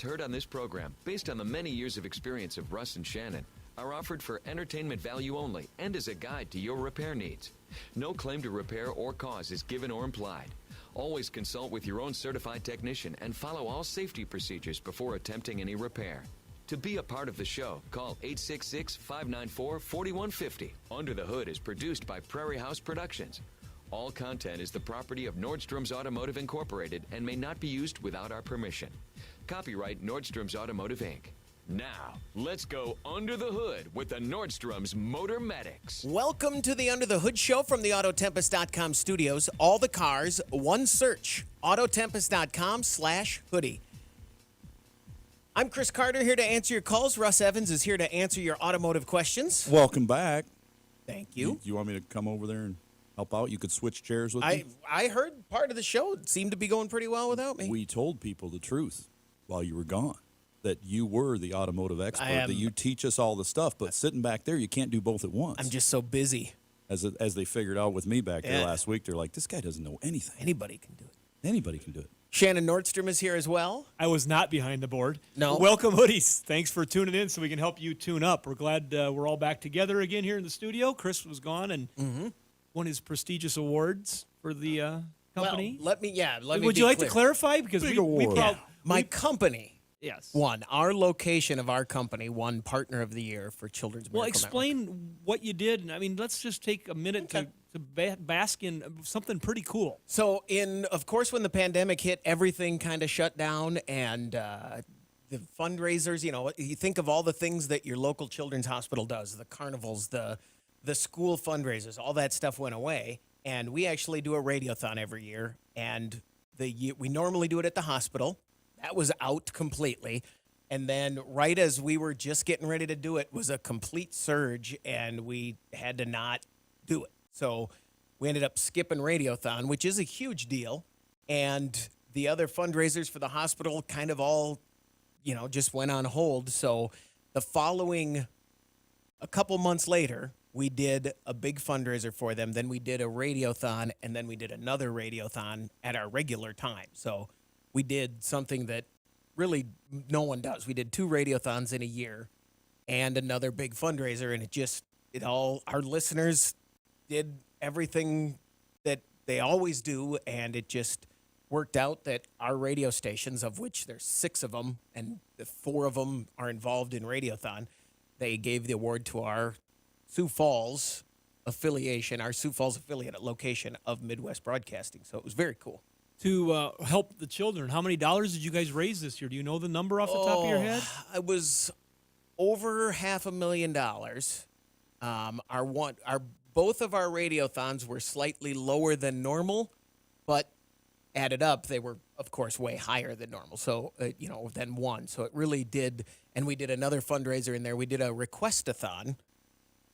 Heard on this program, based on the many years of experience of Russ and Shannon, are offered for entertainment value only and as a guide to your repair needs. No claim to repair or cause is given or implied. Always consult with your own certified technician and follow all safety procedures before attempting any repair. To be a part of the show, call 866-594-4150. Under the Hood is produced by Prairie House Productions. All content is the property of Nordstrom's Automotive Incorporated and may not be used without our permission. Copyright Nordstrom's Automotive, Inc. Now, let's go under the hood with the Nordstrom's Motor Medics. Welcome to the Under the Hood show from the Autotempest.com studios. All the cars, one search, Autotempest.com/hoodie. I'm Chris Carter, here to answer your calls. Russ Evans is here to answer your automotive questions. Welcome back. Thank you. You want me to come over there and help out? You could switch chairs with me? I heard part of the show. It seemed to be going pretty well without me. We told people the truth while you were gone, that you were the automotive expert, that you teach us all the stuff, but sitting back there, you can't do both at once. I'm just so busy. As they figured out with me back there last week, they're like, this guy doesn't know anything. Anybody can do it. Anybody can do it. Shannon Nordstrom is here as well. I was not behind the board. No. Welcome, Hoodies. Thanks for tuning in so we can help you tune up. We're glad we're all back together again here in the studio. Chris was gone and won his prestigious awards for the company. Well, let me Would you like to clarify? Because my company Yes. won. Our location of our company won Partner of the Year for Children's Miracle explain Network. what you did. I mean, let's just take a minute to bask in something pretty cool. So, of course, when the pandemic hit, everything kind of shut down, and the fundraisers, you think of all the things that your local children's hospital does, the carnivals, the school fundraisers, all that stuff went away. And we actually do a radiothon every year, and we normally do it at the hospital. That was out completely. And then right as we were just getting ready to do it was a complete surge, and we had to not do it. So we ended up skipping radiothon, which is a huge deal. And the other fundraisers for the hospital kind of all, just went on hold. So the following, a couple months later, we did a big fundraiser for them. Then we did a radiothon, and then we did another radiothon at our regular time. So we did something that really no one does. We did 2 radiothons in a year and another big fundraiser, and our listeners did everything that they always do, and it just worked out that our radio stations, of which there's 6 of them, and 4 of them are involved in radiothon, they gave the award to our Sioux Falls affiliation, our Sioux Falls affiliate location of Midwest Broadcasting. So it was very cool. To help the children, how many dollars did you guys raise this year? Do you know the number off the top of your head? It was over $500,000. Both of our radiothons were slightly lower than normal, but added up, they were, of course, way higher than normal. So, than one. So it really did. And we did another fundraiser in there. We did a request-a-thon,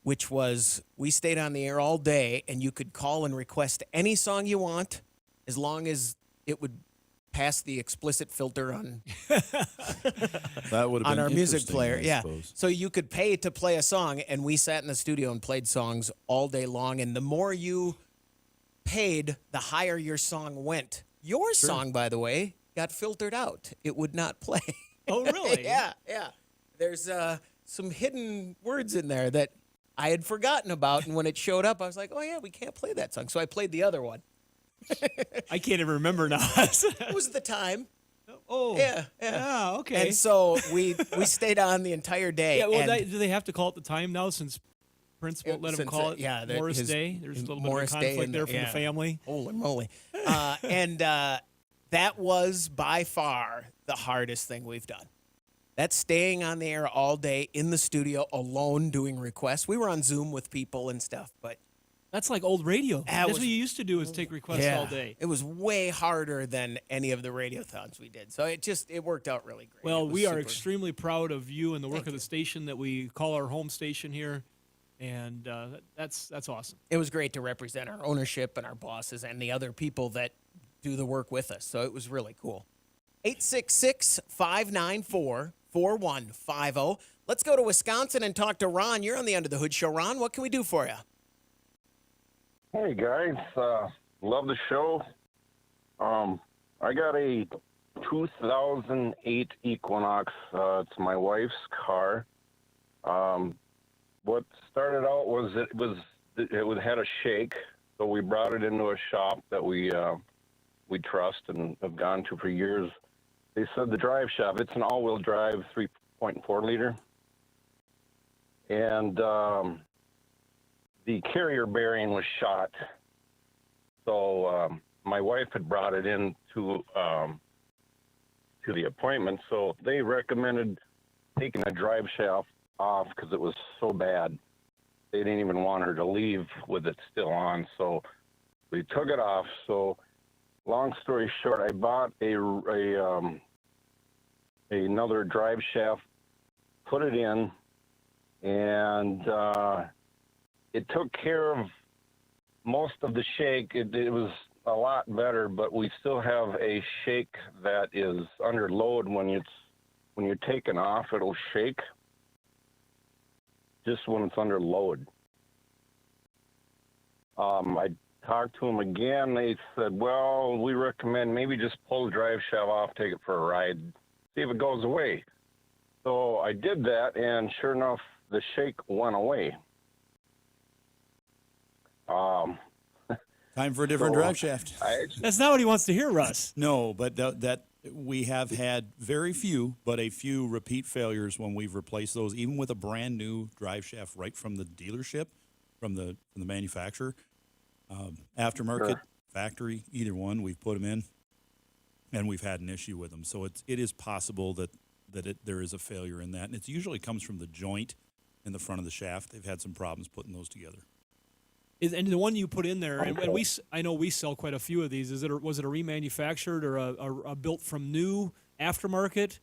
which was we stayed on the air all day, and you could call and request any song you want, as long as it would pass the explicit filter on that would have on been our music interesting, player. I Yeah. suppose. So you could pay to play a song, and we sat in the studio and played songs all day long. And the more you paid, the higher your song went. Your song, by the way, got filtered out. It would not play. Oh, really? Yeah. There's some hidden words in there that I had forgotten about, and when it showed up, I was like, oh, yeah, we can't play that song. So I played the other one. I can't even remember now. It was the time. Oh. Yeah. Okay. And so we stayed on the entire day. Yeah, well, and do they have to call it the time now since Prince won't let them call it Morris Day? There's a little Morris bit of Day conflict there from the family. Holy moly. And that was by far the hardest thing we've done. That's staying on the air all day in the studio alone doing requests. We were on Zoom with people and stuff, but That's like old radio. That's what you used to do is take requests all day. It was way harder than any of the radiothons we did. So it worked out really great. Well, we are extremely proud of you and the work of the station that we call our home station here. And that's awesome. It was great to represent our ownership and our bosses and the other people that do the work with us. So it was really cool. 866-594-4150. Let's go to Wisconsin and talk to Ron. You're on the Under the Hood Show. Ron, what can we do for you? Hey, guys. Love the show. I got a 2008 Equinox. It's my wife's car. What started out was it had a shake, so we brought it into a shop that we trust and have gone to for years. They said the drive shaft, it's an all-wheel drive 3.4 liter, and the carrier bearing was shot. So my wife had brought it in to the appointment, so they recommended taking a drive shaft off because it was so bad. They didn't even want her to leave with it still on, so we took it off. So long story short, I bought another drive shaft, put it in, and it took care of most of the shake. It was a lot better, but we still have a shake that is under load. When you're taken off, it'll shake just when it's under load. I talked to them again. They said, well, we recommend maybe just pull the drive shaft off, take it for a ride, see if it goes away. So I did that, and sure enough, the shake went away. Time for a different drive shaft. That's not what he wants to hear, Russ. No, but that we have had very few, but a few repeat failures when we've replaced those, even with a brand new drive shaft right from the dealership, from the manufacturer, aftermarket, Sure. factory, either one. We've put them in, and we've had an issue with them. So it is possible that there is a failure in that, and it usually comes from the joint in the front of the shaft. They've had some problems putting those together. And the one you put in there, and I know we sell quite a few of these. Was it a remanufactured or a built from new aftermarket,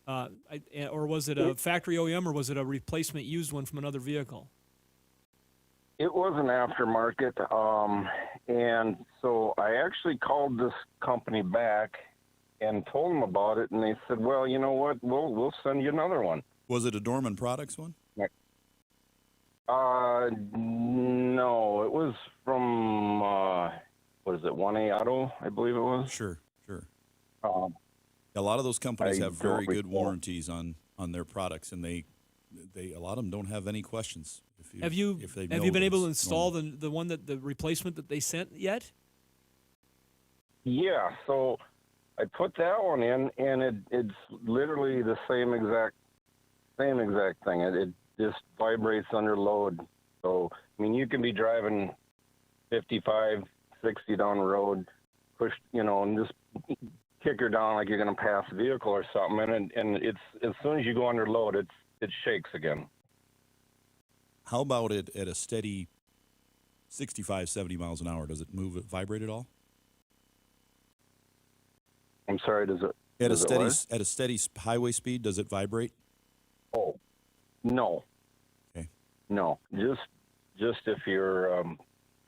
or was it a factory OEM, or was it a replacement used one from another vehicle? It was an aftermarket, and so I actually called this company back and told them about it, and they said, well, you know what, we'll send you another one. Was it a Dorman Products one? No, it was from, what is it, 1A Auto, I believe it was. Sure. A lot of those companies I have very don't good recall. warranties on their products, and they a lot of them don't have any questions. Have you know been able to it's install normal. the replacement that they sent yet? Yeah, so I put that one in, and it's literally the same exact thing. It just vibrates under load. So, I mean, you can be driving 55, 60 down the road, push, and just kick her down like you're going to pass a vehicle or something, and it's as soon as you go under load, it shakes again. How about it at a steady 65, 70 miles an hour? Does it vibrate at all? I'm sorry, does it? At a steady highway speed, does it vibrate? Oh, no. Okay. No, just if you're,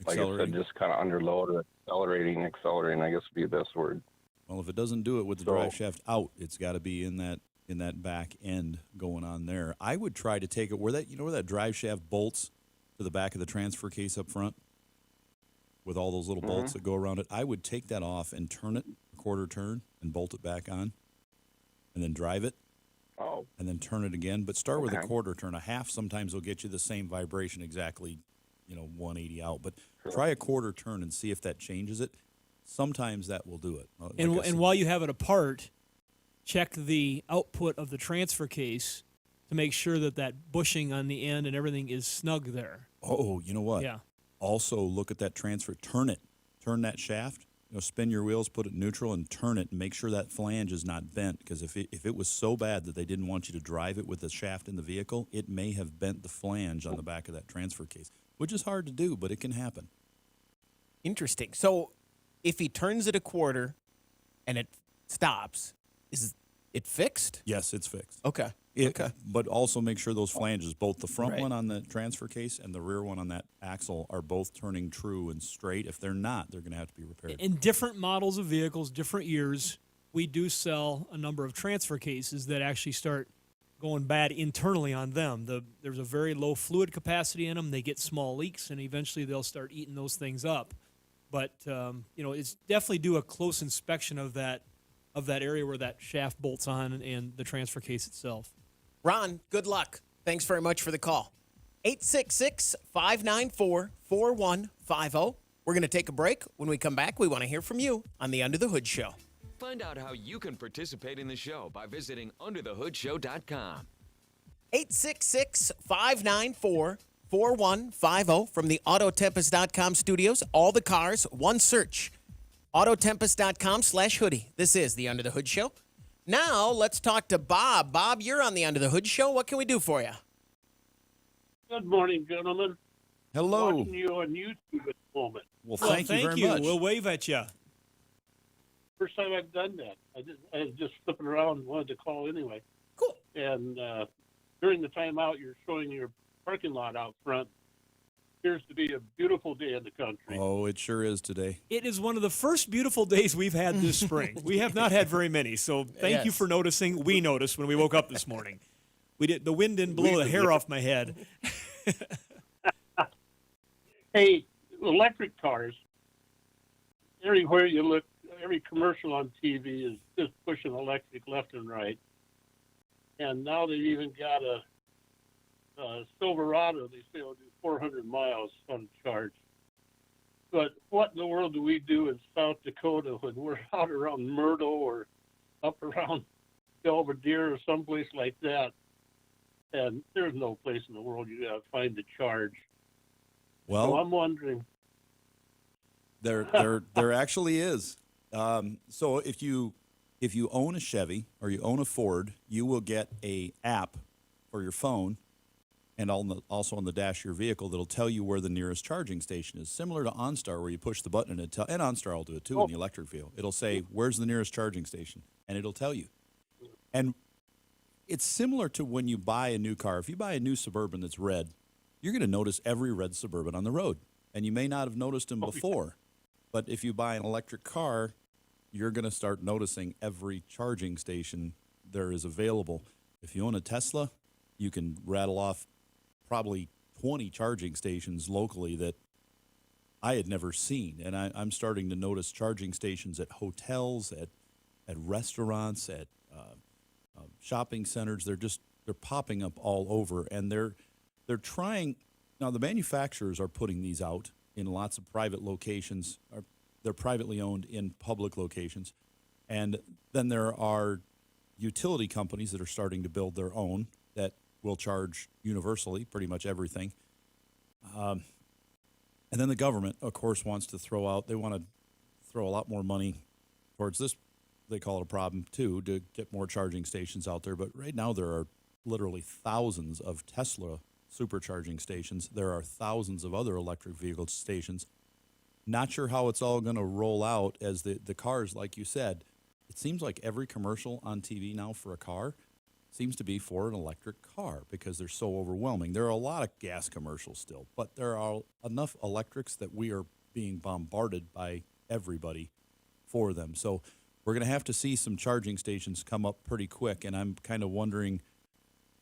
like I said, just kind of under load or accelerating, I guess would be the best word. Well, if it doesn't do it with the drive shaft out, it's got to be in that back end going on there. I would try to take it where that drive shaft bolts to the back of the transfer case up front with all those little bolts that go around it. I would take that off and turn it a quarter turn and bolt it back on, and then drive it. Oh. And then turn it again, but start with a quarter turn. A half sometimes will get you the same vibration exactly, 180 out. But try a quarter turn and see if that changes it. Sometimes that will do it. And while you have it apart, check the output of the transfer case to make sure that bushing on the end and everything is snug there. Oh, you know what? Yeah. Also look at that transfer. Turn that shaft. Spin your wheels, put it neutral, and turn it, and make sure that flange is not bent. Because if it was so bad that they didn't want you to drive it with the shaft in the vehicle, it may have bent the flange on the back of that transfer case, which is hard to do, but it can happen. Interesting. So if he turns it a quarter and it stops, is it fixed? Yes, it's fixed. Okay. But also make sure those flanges, both the front Right. one on the transfer case and the rear one on that axle, are both turning true and straight. If they're not, they're going to have to be repaired. In different models of vehicles, different years, we do sell a number of transfer cases that actually start going bad internally on them. There's a very low fluid capacity in them. They get small leaks, and eventually they'll start eating those things up. But, it's definitely do a close inspection of that of that area where that shaft bolts on and the transfer case itself. Ron, good luck. Thanks very much for the call. 866-594-4150. We're going to take a break. When we come back, we want to hear from you on the Under the Hood Show. Find out how you can participate in the show by visiting underthehoodshow.com. 866-594-4150 from the Autotempest.com studios. All the cars, one search. Autotempest.com/hoodie. This is the Under the Hood Show. Now, let's talk to Bob. Bob, you're on the Under the Hood Show. What can we do for you? Good morning, gentlemen. Hello. Watching you on YouTube at the moment. Well, thank you very much. We'll wave at you. First time I've done that. I was just flipping around and wanted to call anyway. Cool. And during the time out, you're showing your parking lot out front. Appears to be a beautiful day in the country. Oh, it sure is today. It is one of the first beautiful days we've had this spring. We have not had very many, so thank you for noticing. We noticed when we woke up this morning. The wind didn't blow the hair off my head. Hey, electric cars. Everywhere you look, every commercial on TV is just pushing electric left and right. And now they've even got a Silverado. They say will do 400 miles on charge. But what in the world do we do in South Dakota when we're out around Myrtle or up around Belvedere or someplace like that? And there's no place in the world you gotta find the charge. Well, So I'm wondering. there actually is. So if you own a Chevy or you own a Ford, you will get a app for your phone and also on the dash of your vehicle that'll tell you where the nearest charging station is. Similar to OnStar, where you push the button and and OnStar will do it too in the electric vehicle. It'll say, where's the nearest charging station? And it'll tell you. And it's similar to when you buy a new car. If you buy a new Suburban that's red, you're going to notice every red Suburban on the road. And you may not have noticed them before. But if you buy an electric car, you're going to start noticing every charging station there is available. If you own a Tesla, you can rattle off probably 20 charging stations locally that I had never seen. And I'm starting to notice charging stations at hotels, at restaurants, at shopping centers. They're popping up all over, and they're trying. Now, the manufacturers are putting these out in lots of private locations. They're privately owned in public locations. And then there are utility companies that are starting to build their own that will charge universally pretty much everything. And then the government, of course, wants to throw a lot more money towards this. They call it a problem, too, to get more charging stations out there. But right now there are literally thousands of Tesla supercharging stations. There are thousands of other electric vehicle stations. Not sure how it's all going to roll out as the cars, like you said. It seems like every commercial on TV now for a car seems to be for an electric car because they're so overwhelming. There are a lot of gas commercials still, but there are enough electrics that we are being bombarded by everybody for them. So we're going to have to see some charging stations come up pretty quick, and I'm kind of wondering,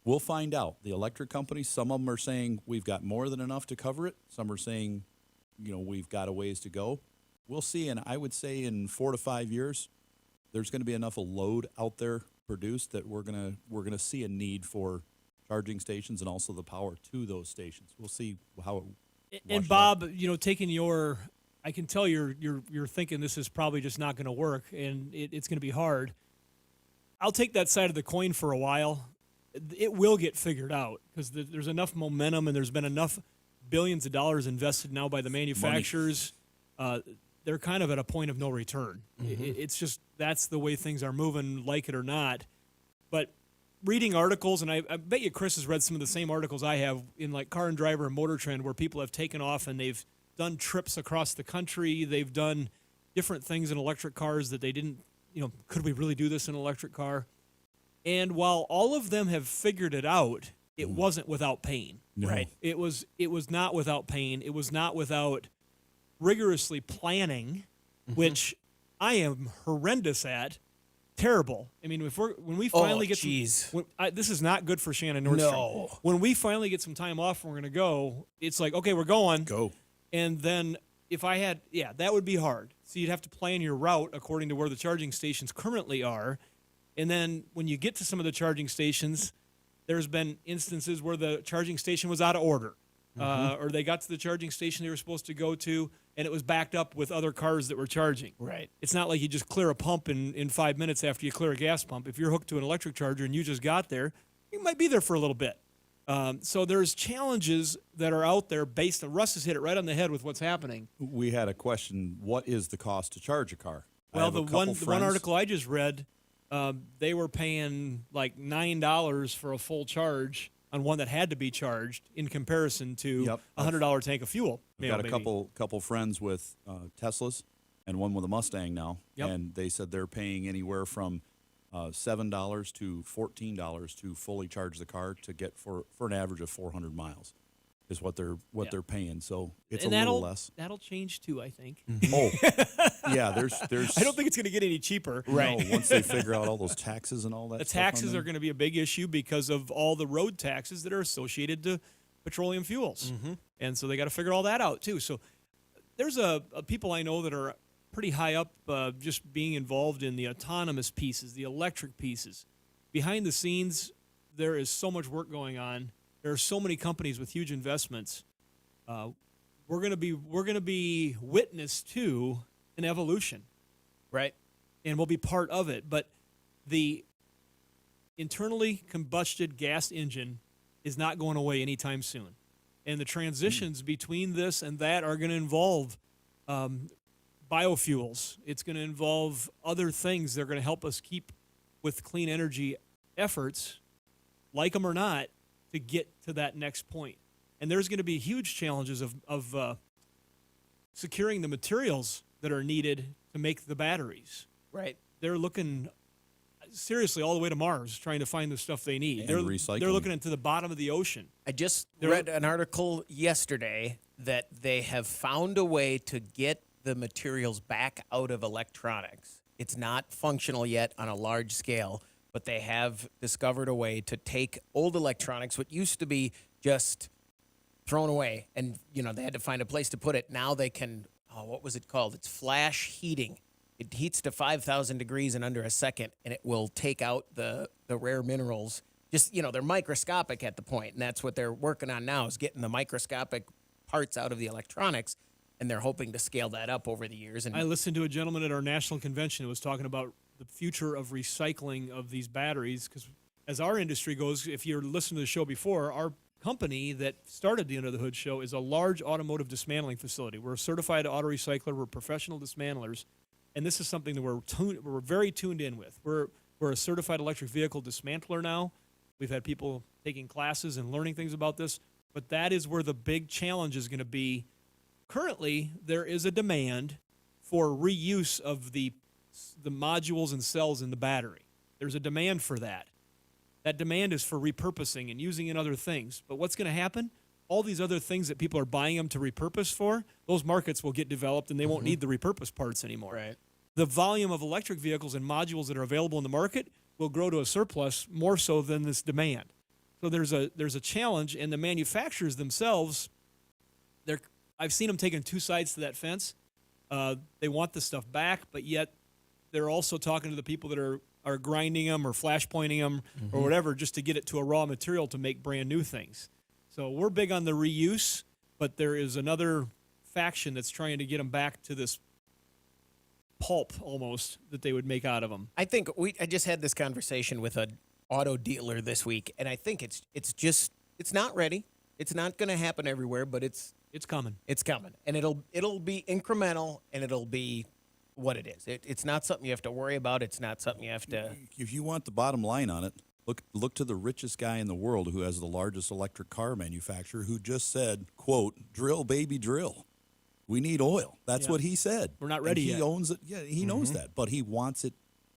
we'll find out. The electric companies, some of them are saying we've got more than enough to cover it. Some are saying, we've got a ways to go. We'll see, and I would say in 4 to 5 years, there's going to be enough of load out there produced that we're gonna see a need for charging stations and also the power to those stations. We'll see how it. And Bob, taking I can tell you're thinking this is probably just not going to work, and it's going to be hard. I'll take that side of the coin for a while. It will get figured out because there's enough momentum and there's been enough billions of dollars invested now by the manufacturers. They're kind of at a point of no return. Mm-hmm. It's just that's the way things are moving, like it or not. But reading articles, and I bet you Chris has read some of the same articles I have in like Car and Driver and Motor Trend, where people have taken off and they've done trips across the country. They've done different things in electric cars that they didn't, could we really do this in an electric car? And while all of them have figured it out, it wasn't without pain. No. Right? It was not without pain. It was not without rigorously planning, which I am horrendous at. Terrible. I mean, when we finally get this is not good for Shannon Nordstrom. No. When we finally get some time off and we're going to go, it's like, okay, we're going. Go. And then if I had, that would be hard. So you'd have to plan your route according to where the charging stations currently are. And then when you get to some of the charging stations, there's been instances where the charging station was out of order. Or they got to the charging station they were supposed to go to, and it was backed up with other cars that were charging. Right. It's not like you just clear a pump in 5 minutes after you clear a gas pump. If you're hooked to an electric charger and you just got there, you might be there for a little bit. So there's challenges that are out there based on, Russ has hit it right on the head with what's happening. We had a question, what is the cost to charge a car? Well, the one article I just read, they were paying like $9 for a full charge on one that had to be charged in comparison to a $100 tank of fuel. I've got a couple friends with Teslas and one with a Mustang now, and they said they're paying anywhere from $7 to $14 to fully charge the car to get for an average of 400 miles is what they're paying. So it's a little less. That'll change too, I think. Oh, yeah. There's. I don't think it's going to get any cheaper. Right. No, once they figure out all those taxes and all that. The taxes are going to be a big issue because of all the road taxes that are associated to petroleum fuels, and so they got to figure all that out too. So there's a people I know that are pretty high up, just being involved in the autonomous pieces, the electric pieces. Behind the scenes, there is so much work going on. There are so many companies with huge investments. We're gonna be witness to an evolution, Right. and we'll be part of it. But the internally combusted gas engine is not going away anytime soon, and the transitions between this and that are going to involve biofuels. It's going to involve other things that are going to help us keep with clean energy efforts, like them or not, to get to that next point. And there's going to be huge challenges of securing the materials that are needed to make the batteries. Right. They're looking seriously all the way to Mars trying to find the stuff they need. And They're recycling. looking into the bottom of the ocean. I just read an article yesterday that they have found a way to get the materials back out of electronics. It's not functional yet on a large scale, but they have discovered a way to take old electronics, what used to be just thrown away, and they had to find a place to put it. Now they can, what was it called? It's flash heating. It heats to 5,000 degrees in under a second, and it will take out the rare minerals. Just, they're microscopic at the point, and that's what they're working on now, is getting the microscopic parts out of the electronics, and they're hoping to scale that up over the years. And I listened to a gentleman at our national convention who was talking about the future of recycling of these batteries, because as our industry goes, if you're listening to the show before, our company that started the Under the Hood show is a large automotive dismantling facility. We're a certified auto recycler. We're professional dismantlers. And this is something that we're very tuned in with. We're a certified electric vehicle dismantler now. We've had people taking classes and learning things about this. But that is where the big challenge is going to be. Currently, there is a demand for reuse of the modules and cells in the battery. There's a demand for that. That demand is for repurposing and using in other things. But what's going to happen? All these other things that people are buying them to repurpose for, those markets will get developed and they won't need the repurposed parts anymore. Right. The volume of electric vehicles and modules that are available in the market will grow to a surplus more so than this demand. So there's a challenge, and the manufacturers themselves, I've seen them taking two sides to that fence. They want the stuff back, but yet they're also talking to the people that are grinding them or flash pointing them or whatever just to get it to a raw material to make brand new things. So we're big on the reuse, but there is another faction that's trying to get them back to this pulp almost that they would make out of them. I think I just had this conversation with an auto dealer this week, and I think it's not ready. It's not going to happen everywhere, but it's coming. It's coming, and it'll be incremental, and it'll be what it is. It's not something you have to worry about. It's not something you have to. If you want the bottom line on it, look to the richest guy in the world who has the largest electric car manufacturer, who just said, "quote Drill, baby, drill. We need oil." That's what he said. We're not ready yet. He owns it. Yeah, he knows that, but he wants it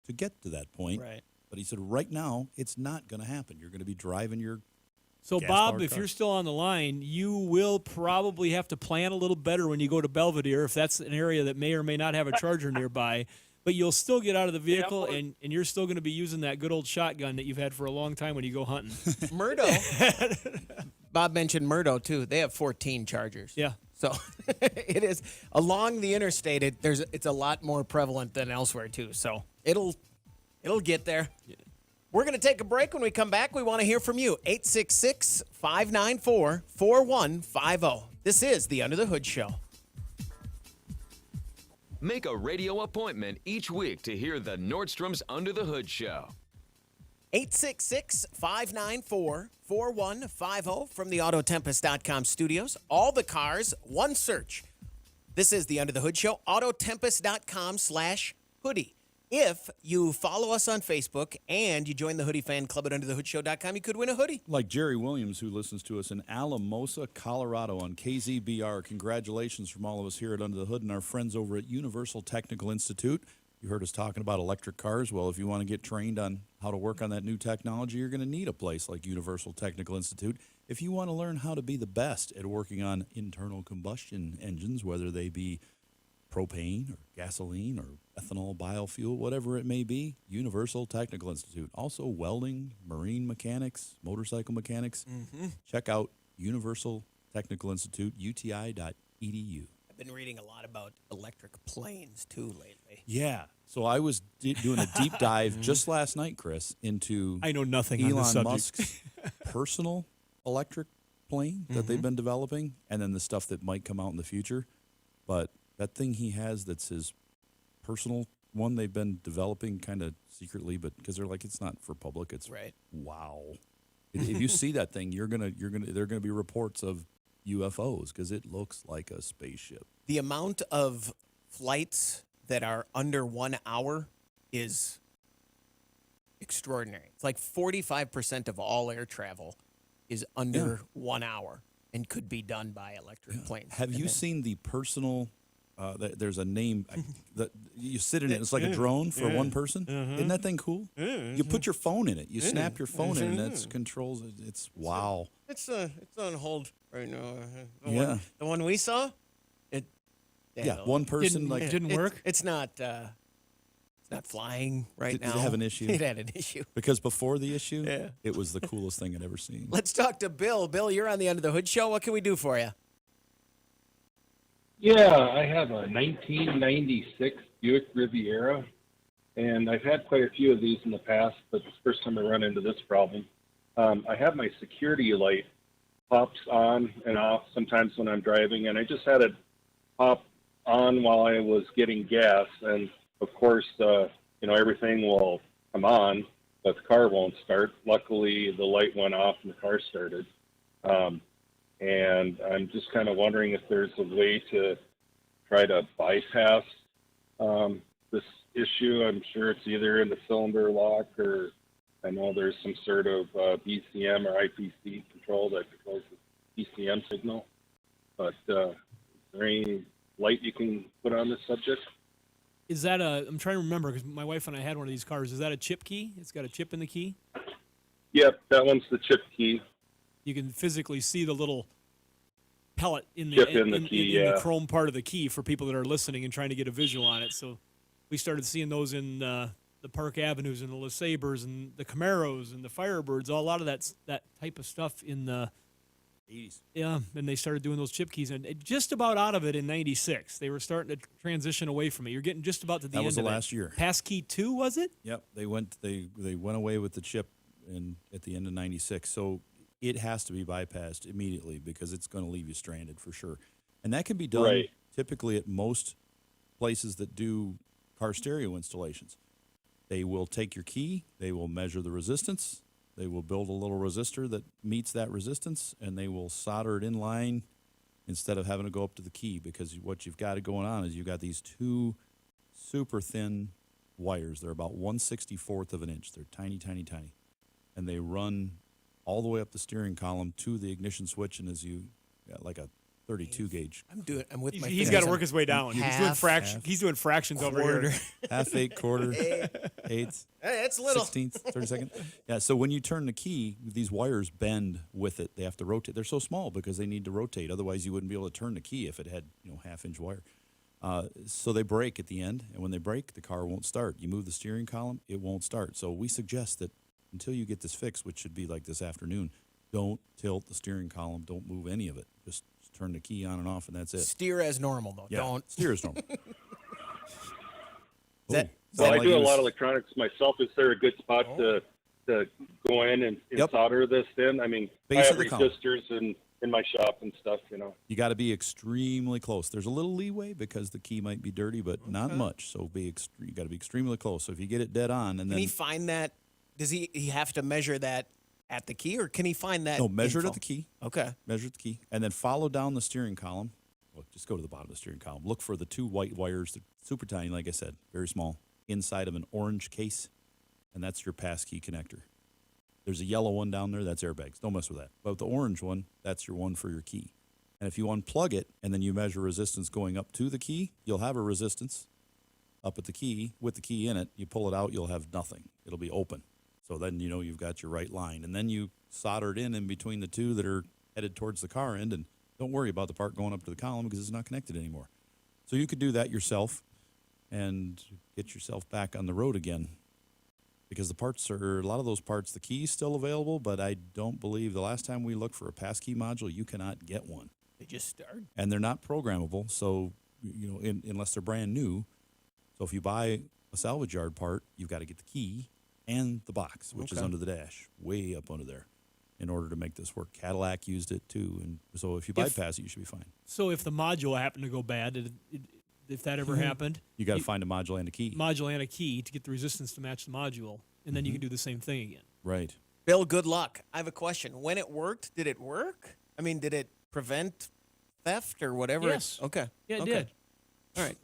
to get to that point. Right. But he said, right now, it's not going to happen. You're going to be driving your. So, Bob, if you're still on the line, you will probably have to plan a little better when you go to Belvedere, if that's an area that may or may not have a charger nearby. But you'll still get out of the vehicle, and you're still going to be using that good old shotgun that you've had for a long time when you go hunting. Murdo. Bob mentioned Murdo, too. They have 14 chargers. Yeah. So it is along the interstate. It's a lot more prevalent than elsewhere too. So it'll get there. We're going to take a break. When we come back, we want to hear from you. 866-594-4150. This is the Under the Hood Show. Make a radio appointment each week to hear the Nordstrom's Under the Hood Show. 866-594-4150 from the Autotempest.com studios. All the cars, one search. This is the Under the Hood Show, Autotempest.com/hoodie. If you follow us on Facebook and you join the Hoodie Fan Club at UnderTheHoodShow.com, you could win a hoodie. Like Jerry Williams, who listens to us in Alamosa, Colorado on KZBR. Congratulations from all of us here at Under the Hood and our friends over at Universal Technical Institute. You heard us talking about electric cars. Well, if you want to get trained on how to work on that new technology, you're going to need a place like Universal Technical Institute. If you want to learn how to be the best at working on internal combustion engines, whether they be propane or gasoline or ethanol, biofuel, whatever it may be, Universal Technical Institute. Also welding, marine mechanics, motorcycle mechanics. Check out Universal Technical Institute, uti.edu. I've been reading a lot about electric planes, too, lately. Yeah. So I was doing a deep dive just last night, Chris, into I know nothing on this Elon subject. Musk's personal electric plane that they've been developing, and then the stuff that might come out in the future. But that thing he has that's his personal one they've been developing kind of secretly, but because they're like, it's not for public. It's Right. Wow. If you see that thing, there are gonna be reports of UFOs because it looks like a spaceship. The amount of flights that are under 1 hour is extraordinary. It's like 45% of all air travel is under 1 hour and could be done by electric planes. Have you seen the personal? There's a name that you sit in it. It's like a drone for one person. Isn't that thing cool? You put your phone in it. You snap your phone in, and it controls it. It's wow. It's on hold right now. Yeah. The one we saw, One person Didn't work? It's not flying right Did now. it have an issue? It had an issue. because before the issue, Yeah. it was the coolest thing I'd ever seen. Let's talk to Bill. Bill, you're on the Under the Hood Show. What can we do for you? Yeah, I have a 1996 Buick Riviera, and I've had quite a few of these in the past, but it's the first time I run into this problem. I have my security light pops on and off sometimes when I'm driving, and I just had it pop on while I was getting gas, and of course, everything will come on, but the car won't start. Luckily, the light went off and the car started. And I'm just kind of wondering if there's a way to try to bypass this issue. I'm sure it's either in the cylinder lock, or I know there's some sort of BCM or IPC control that controls the BCM signal. But is there any light you can put on this subject? Is that I'm trying to remember because my wife and I had one of these cars. Is that a chip key? It's got a chip in the key? Yep, that one's the chip key. You can physically see the little pellet in the Chip in the key, in yeah. the chrome part of the key for people that are listening and trying to get a visual on it. So we started seeing those in the Park Avenues and the LeSabres and the Camaros and the Firebirds. A lot of that type of stuff in the 80s. Yeah, and they started doing those chip keys, and just about out of it in '96. They were starting to transition away from it. You're getting just about to the That end was the of it. last year. Passkey 2, was it? Yep, they went away with the chip at the end of '96. So it has to be bypassed immediately because it's going to leave you stranded for sure. And that can be done Right. typically at most places that do car stereo installations. They will take your key, they will measure the resistance, they will build a little resistor that meets that resistance, and they will solder it in line instead of having to go up to the key, because what you've got going on is you've got these two super thin wires. They're about 1/64th of an inch. They're tiny, tiny, tiny. And they run all the way up the steering column to the ignition switch, and as you got like a 32 gauge. I'm with my He's fingers. got to work his way down. Half, He's doing fractions over quarter. here. Half, eight, quarter, eighth, Hey, it's little. 16th, 32nd. Yeah, so when you turn the key, these wires bend with it. They have to rotate. They're so small because they need to rotate. Otherwise, you wouldn't be able to turn the key if it had, half-inch wire. So they break at the end, and when they break, the car won't start. You move the steering column, it won't start. So we suggest that until you get this fixed, which should be like this afternoon, don't tilt the steering column. Don't move any of it. Just turn the key on and off, and that's it. Steer as normal, though. Yeah, Don't. steer is normal. That- Well, I like do a it was- lot of electronics myself. Is there a good spot to go in and Yep. solder this in? I mean, Base I have of the column. resistors in my shop and stuff, You got to be extremely close. There's a little leeway because the key might be dirty, but not much. So you got to be extremely close. So if you get it dead on, and Can then he find that? Does he have to measure that at the key, or can he find that? measure it info? at the key. Okay. Measure at the key, and then follow down the steering column. Well, just go to the bottom of the steering column. Look for the 2 white wires, they're super tiny, like I said, very small, inside of an orange case, and that's your pass key connector. There's a yellow one down there, that's airbags. Don't mess with that. But the orange one, that's your one for your key. And if you unplug it and then you measure resistance going up to the key, you'll have a resistance up at the key with the key in it. You pull it out, you'll have nothing. It'll be open. So then you know you've got your right line. And then you solder it in between the 2 that are headed towards the car end, and don't worry about the part going up to the column because it's not connected anymore. So you could do that yourself and get yourself back on the road again, because the parts are, a lot of those parts, the key's still available, but I don't believe the last time we looked for a passkey module, you cannot get one. They just start. And they're not programmable, so, unless they're brand new. So if you buy a salvage yard part, you've got to get the key and the box, which is Okay. under the dash, way up under there, in order to make this work. Cadillac used it too, and so if you bypass it, you should be fine. So if the module happened to go bad, if that ever happened, You got to find a module and a key. module and a key to get the resistance to match the module, and then you can do the same thing again. Right. Bill, good luck. I have a question. When it worked, did it work? I mean, did it prevent theft or whatever? Yes. Okay. Yeah, it okay. did. All right.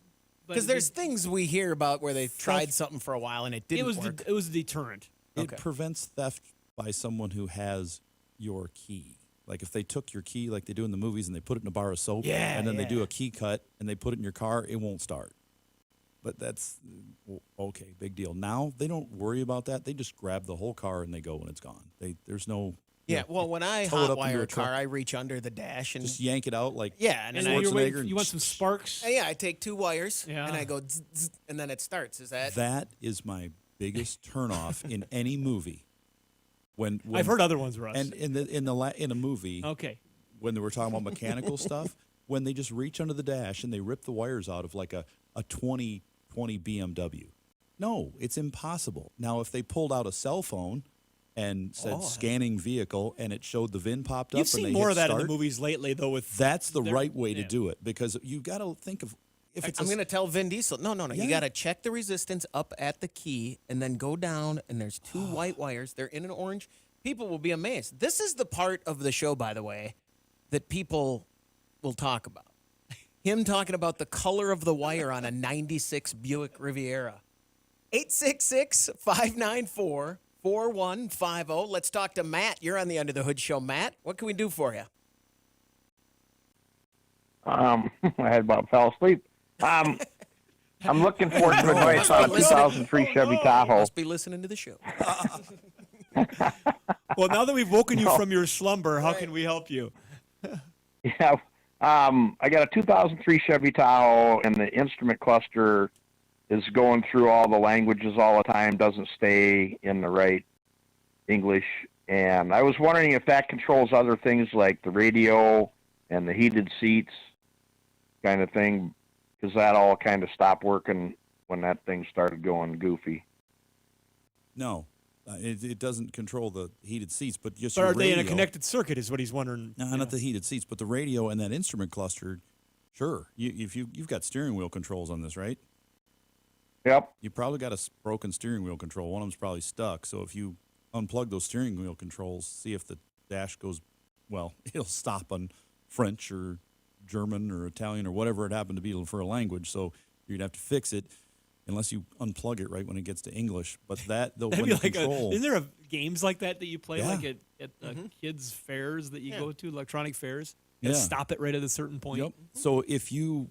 But Because there's things we hear about where they tried Theft- something for a while and it didn't work. it was a deterrent. Okay. It prevents theft by someone who has your key. Like if they took your key like they do in the movies and they put it in a bar of soap, Yeah, and then they yeah. do a key cut and they put it in your car, it won't start. But that's okay, big deal. Now they don't worry about that. They just grab the whole car and they go and it's gone. There's no yeah, well, when I tow it up into hotwire a a car, truck. I reach under the dash and just yank it out like yeah, and And then then I you're Schwarzenegger waiting, and you want some sparks? yeah, I take 2 wires Yeah. and I go zzz, zzz, and then it starts. Is that that is my biggest turnoff in any movie. When I've heard other ones, Russ. and in a movie. Okay. When they were talking about mechanical stuff, when they just reach under the dash and they rip the wires out of like a 2020 BMW. No, it's impossible. Now, if they pulled out a cell phone and said scanning vehicle and it showed the VIN popped up You've and seen they more hit of that in start, the movies lately, though. With that's the they're- right way to yeah. do it, because you got to think of if it's I'm going to tell Vin Diesel, no. Yeah. You got to check the resistance up at the key and then go down, and there's 2 white wires. They're in an orange. People will be amazed. This is the part of the show, by the way, that people will talk about. Him talking about the color of the wire on a 96 Buick Riviera. 866-594-4150. Let's talk to Matt. You're on the Under the Hood show. Matt, what can we do for you? I had about fell asleep. I'm looking for some advice on a 2003 Chevy Tahoe. Must be listening to the show. Well, now that we've woken you from your slumber, how can we help you? Yeah, I got a 2003 Chevy Tahoe, and the instrument cluster is going through all the languages all the time, doesn't stay in the right English. And I was wondering if that controls other things like the radio and the heated seats kind of thing, because that all kind of stopped working when that thing started going goofy. no, it doesn't control the heated seats, but just But your are they in a radio. connected circuit? Is what he's wondering. No, Yeah. not the heated seats, but the radio and that instrument cluster. Sure, you've got steering wheel controls on this, right? Yep. You probably got a broken steering wheel control. One of them's probably stuck. So if you unplug those steering wheel controls, see if the dash goes, well, it'll stop on French or German or Italian or whatever it happened to be for a language. So you'd have to fix it unless you unplug it right when it gets to English. But that, the, That'd when be the like control, isn't there games like that you play Yeah. like at kids fairs that you go to, electronic fairs? And Yeah. stop it right at a certain point. Yep. So if you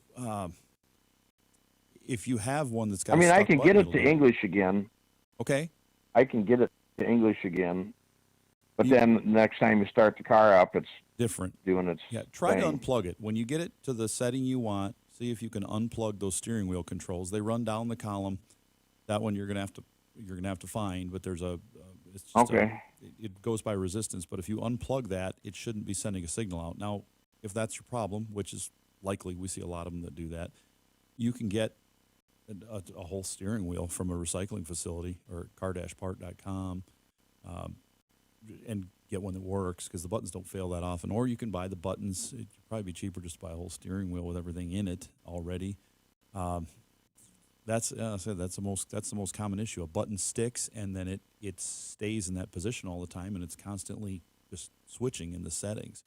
have one that's got, I mean, a I stuck can button, get it it'll to do English again. Okay. I can get it to English again. But then next time you start the car up, it's Different. doing its Yeah, try to thing. unplug it. When you get it to the setting you want, see if you can unplug those steering wheel controls. They run down the column. That one you're gonna have to find, but there's it's just Okay. it goes by resistance. But if you unplug that, it shouldn't be sending a signal out. Now, if that's your problem, which is likely, we see a lot of them that do that, you can get a whole steering wheel from a recycling facility or car-part.com and get one that works, because the buttons don't fail that often. Or you can buy the buttons. It'd probably be cheaper just to buy a whole steering wheel with everything in it already. That's the most common issue. A button sticks, and then it stays in that position all the time, and it's constantly just switching in the settings.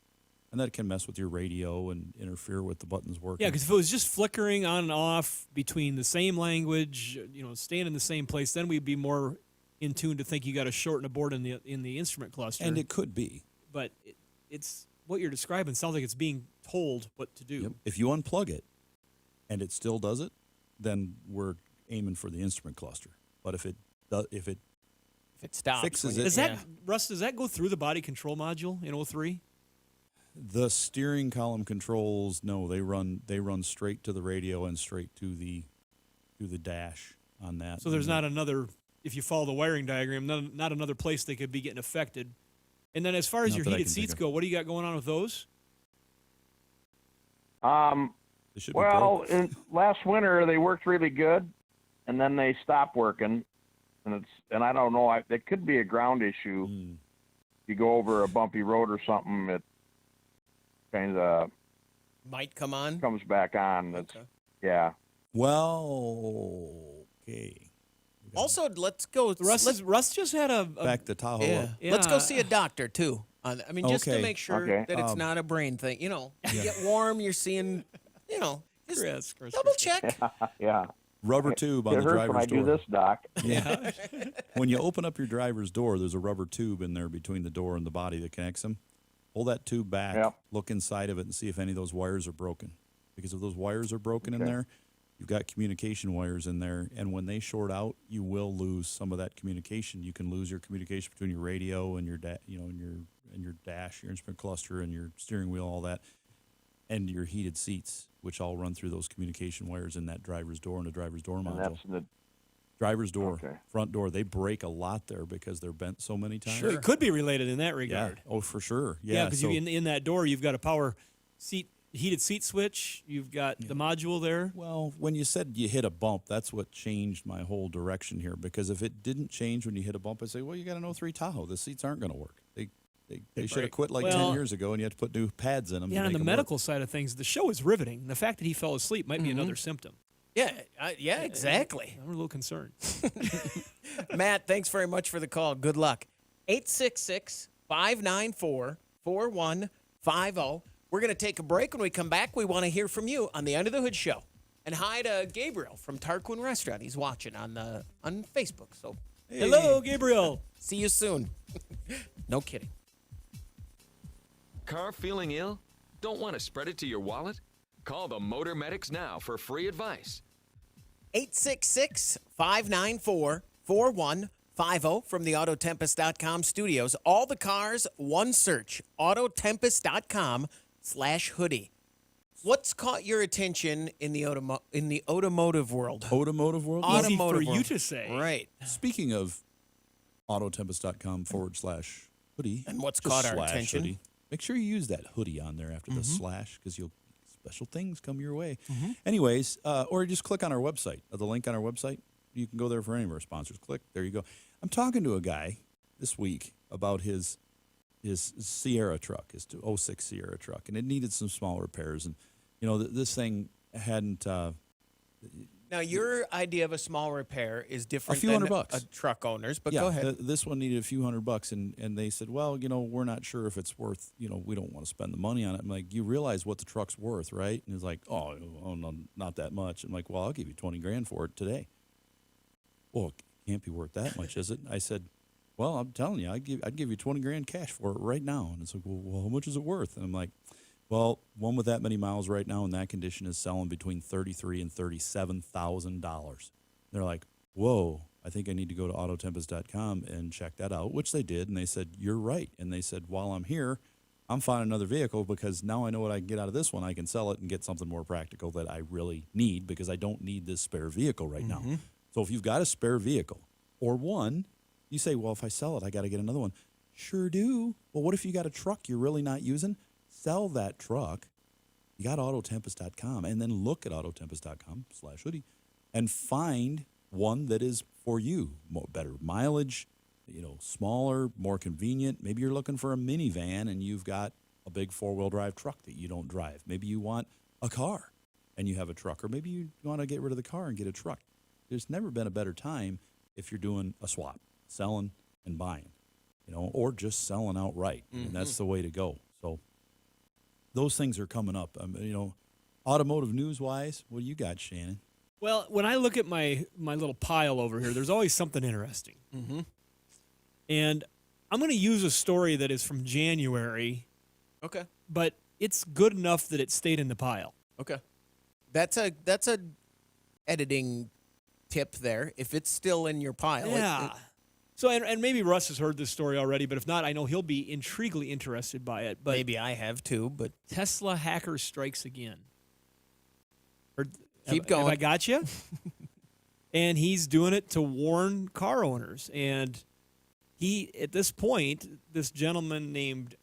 And that can mess with your radio and interfere with the buttons working. Yeah, because if it was just flickering on and off between the same language, staying in the same place, then we'd be more in tune to think you got to shorten a board in the instrument cluster. And it could be. But it's what you're describing sounds like it's being told what to do. Yep. If you unplug it and it still does it, then we're aiming for the instrument cluster. But if it stops, fixes it, Russ, does that go through the body control module in 03? the steering column controls, no, they run straight to the radio and straight to the dash on that. So there's not another, if you follow the wiring diagram, not another place they could be getting affected. And then as far as Not your that I heated can seats think go, what do you got going on with those? They should be broken. Last winter they worked really good, and then they stopped working, and I don't know. It could be a ground issue. You go over a bumpy road or something, it kind of might come on. Comes back on. Okay. Yeah. Well, okay. Also, let's go. Russ just had a back to Tahoe. Yeah. Let's go see a doctor too. I mean, just to make sure that it's not a brain thing. You know, you get warm, you're seeing, just Chris, double check. Yeah. Rubber tube on the driver's door. I do this, Doc. Yeah. When you open up your driver's door, there's a rubber tube in there between the door and the body that connects them. Pull that tube back, look inside of it, and see if any of those wires are broken. Because if those wires are broken in there, you've got communication wires in there, and when they short out, you will lose some of that communication. You can lose your communication between your radio and your your dash, your instrument cluster, and your steering wheel, all that, and your heated seats, which all run through those communication wires in that driver's door and the driver's door module. And that's the driver's door, front door. They break a lot there because they're bent so many times. Sure, it could be related in that regard. Yeah. Oh, for sure. Yeah, because in that door, you've got a power heated seat switch. You've got the module there. Well, when you said you hit a bump, that's what changed my whole direction here. Because if it didn't change when you hit a bump, I'd say, well, you got an 03 Tahoe. The seats aren't going to work. They should have quit 10 years ago, and you had to put new pads in them. Yeah, to on make the medical side of things, the show is riveting. The fact that he fell asleep might be another symptom. Yeah, exactly. I'm a little concerned. Matt, thanks very much for the call. Good luck. 866-594-4150. We're going to take a break. When we come back, we want to hear from you on the Under the Hood Show. And hi to Gabriel from Tarquin Restaurant. He's watching on Facebook. So, hello, Gabriel. See you soon. No kidding. Car feeling ill? Don't want to spread it to your wallet? Call the Motor Medics now for free advice. 866-594-4150 from the Autotempest.com studios. All the cars, one search. Autotempest.com/hoodie. What's caught your attention in the automotive world? Automotive world? Easy for you to say. Right. Speaking of Autotempest.com/hoodie. And what's caught our attention? Hoodie, make sure you use that hoodie on there after the slash, because special things come your way. Anyways, or just click on our website. The link on our website, you can go there for any of our sponsors. Click, there you go. I'm talking to a guy this week about his Sierra truck, his 06 Sierra truck, and it needed some small repairs. And, this thing hadn't... Now, your idea of a small repair is different a few than $100. a truck owner's, but yeah, go ahead. This one needed a few $100, and they said, well, we're not sure if it's worth, we don't want to spend the money on it. I'm like, you realize what the truck's worth, right? And he's like, oh no, not that much. I'm like, well, I'll give you $20,000 for it today. Well, it can't be worth that much, is it? I said, well, I'm telling you, I'd give you $20,000 cash for it right now. And it's like, well, how much is it worth? And I'm like, well, one with that many miles right now in that condition is selling between $33,000 and $37,000. They're like, whoa, I think I need to go to Autotempest.com and check that out, which they did. And they said, you're right. And they said, while I'm here, I'm finding another vehicle because now I know what I can get out of this one. I can sell it and get something more practical that I really need because I don't need this spare vehicle right now. So if you've got a spare vehicle or one, you say, well, if I sell it, I got to get another one. Sure do. Well, what if you got a truck you're really not using? sell that truck, you got Autotempest.com, and then look at Autotempest.com/hoodie and find one that is for you. Better mileage, smaller, more convenient. Maybe you're looking for a minivan and you've got a big 4-wheel drive truck that you don't drive. Maybe you want a car and you have a truck, or maybe you want to get rid of the car and get a truck. There's never been a better time if you're doing a swap, selling and buying, or just selling outright. And that's the way to go. So those things are coming up. Automotive news-wise, what do you got, Shannon? Well, when I look at my little pile over here, there's always something interesting. Mm-hmm. And I'm going to use a story that is from January, Okay. but it's good enough that it stayed in the pile. Okay. That's a editing tip there. If it's still in your pile. Yeah. So, and maybe Russ has heard this story already, but if not, I know he'll be intriguingly interested by it. But maybe I have too, but Tesla hacker strikes again. Keep going. Have I got you? And he's doing it to warn car owners. And at this point, this gentleman named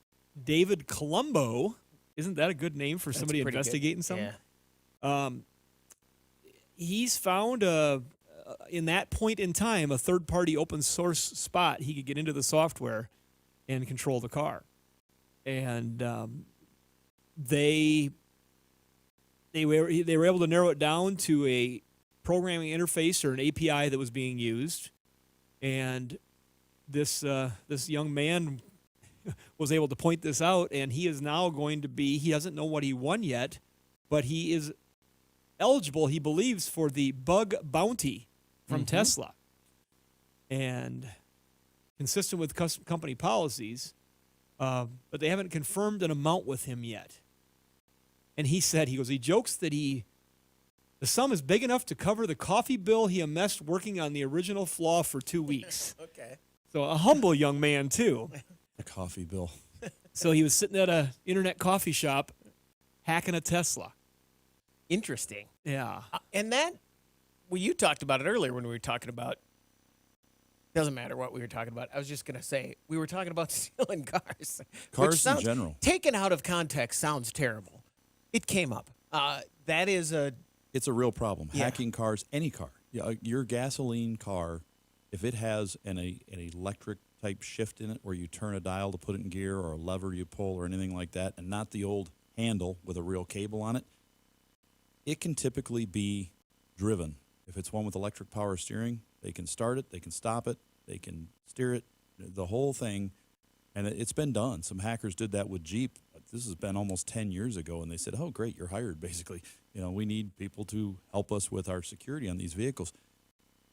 David Colombo, isn't that a good name for somebody investigating something? Yeah. He's found in that point in time, a third-party open source spot he could get into the software and control the car. And they were able to narrow it down to a programming interface or an API that was being used. And this young man was able to point this out, and he is now going to be, he doesn't know what he won yet, but he is eligible, he believes, for the bug bounty from Tesla. And consistent with company policies, but they haven't confirmed an amount with him yet. And he said, he jokes that the sum is big enough to cover the coffee bill he amassed working on the original flaw for 2 weeks. Okay. So a humble young man, too. The coffee bill. So he was sitting at a internet coffee shop hacking a Tesla. Interesting. Yeah. And you talked about it earlier when we were talking about, doesn't matter what we were talking about. I was just going to say, we were talking about stealing cars. Cars in general. Taken out of context sounds terrible. It came up. It's a real problem. Yeah. Hacking cars, any car. Your gasoline car, if it has an electric type shift in it where you turn a dial to put it in gear or a lever you pull or anything like that, and not the old handle with a real cable on it, it can typically be driven. If it's one with electric power steering, they can start it, they can stop it, they can steer it, the whole thing. And it's been done. Some hackers did that with Jeep. This has been almost 10 years ago, and they said, oh, great, you're hired, basically. We need people to help us with our security on these vehicles.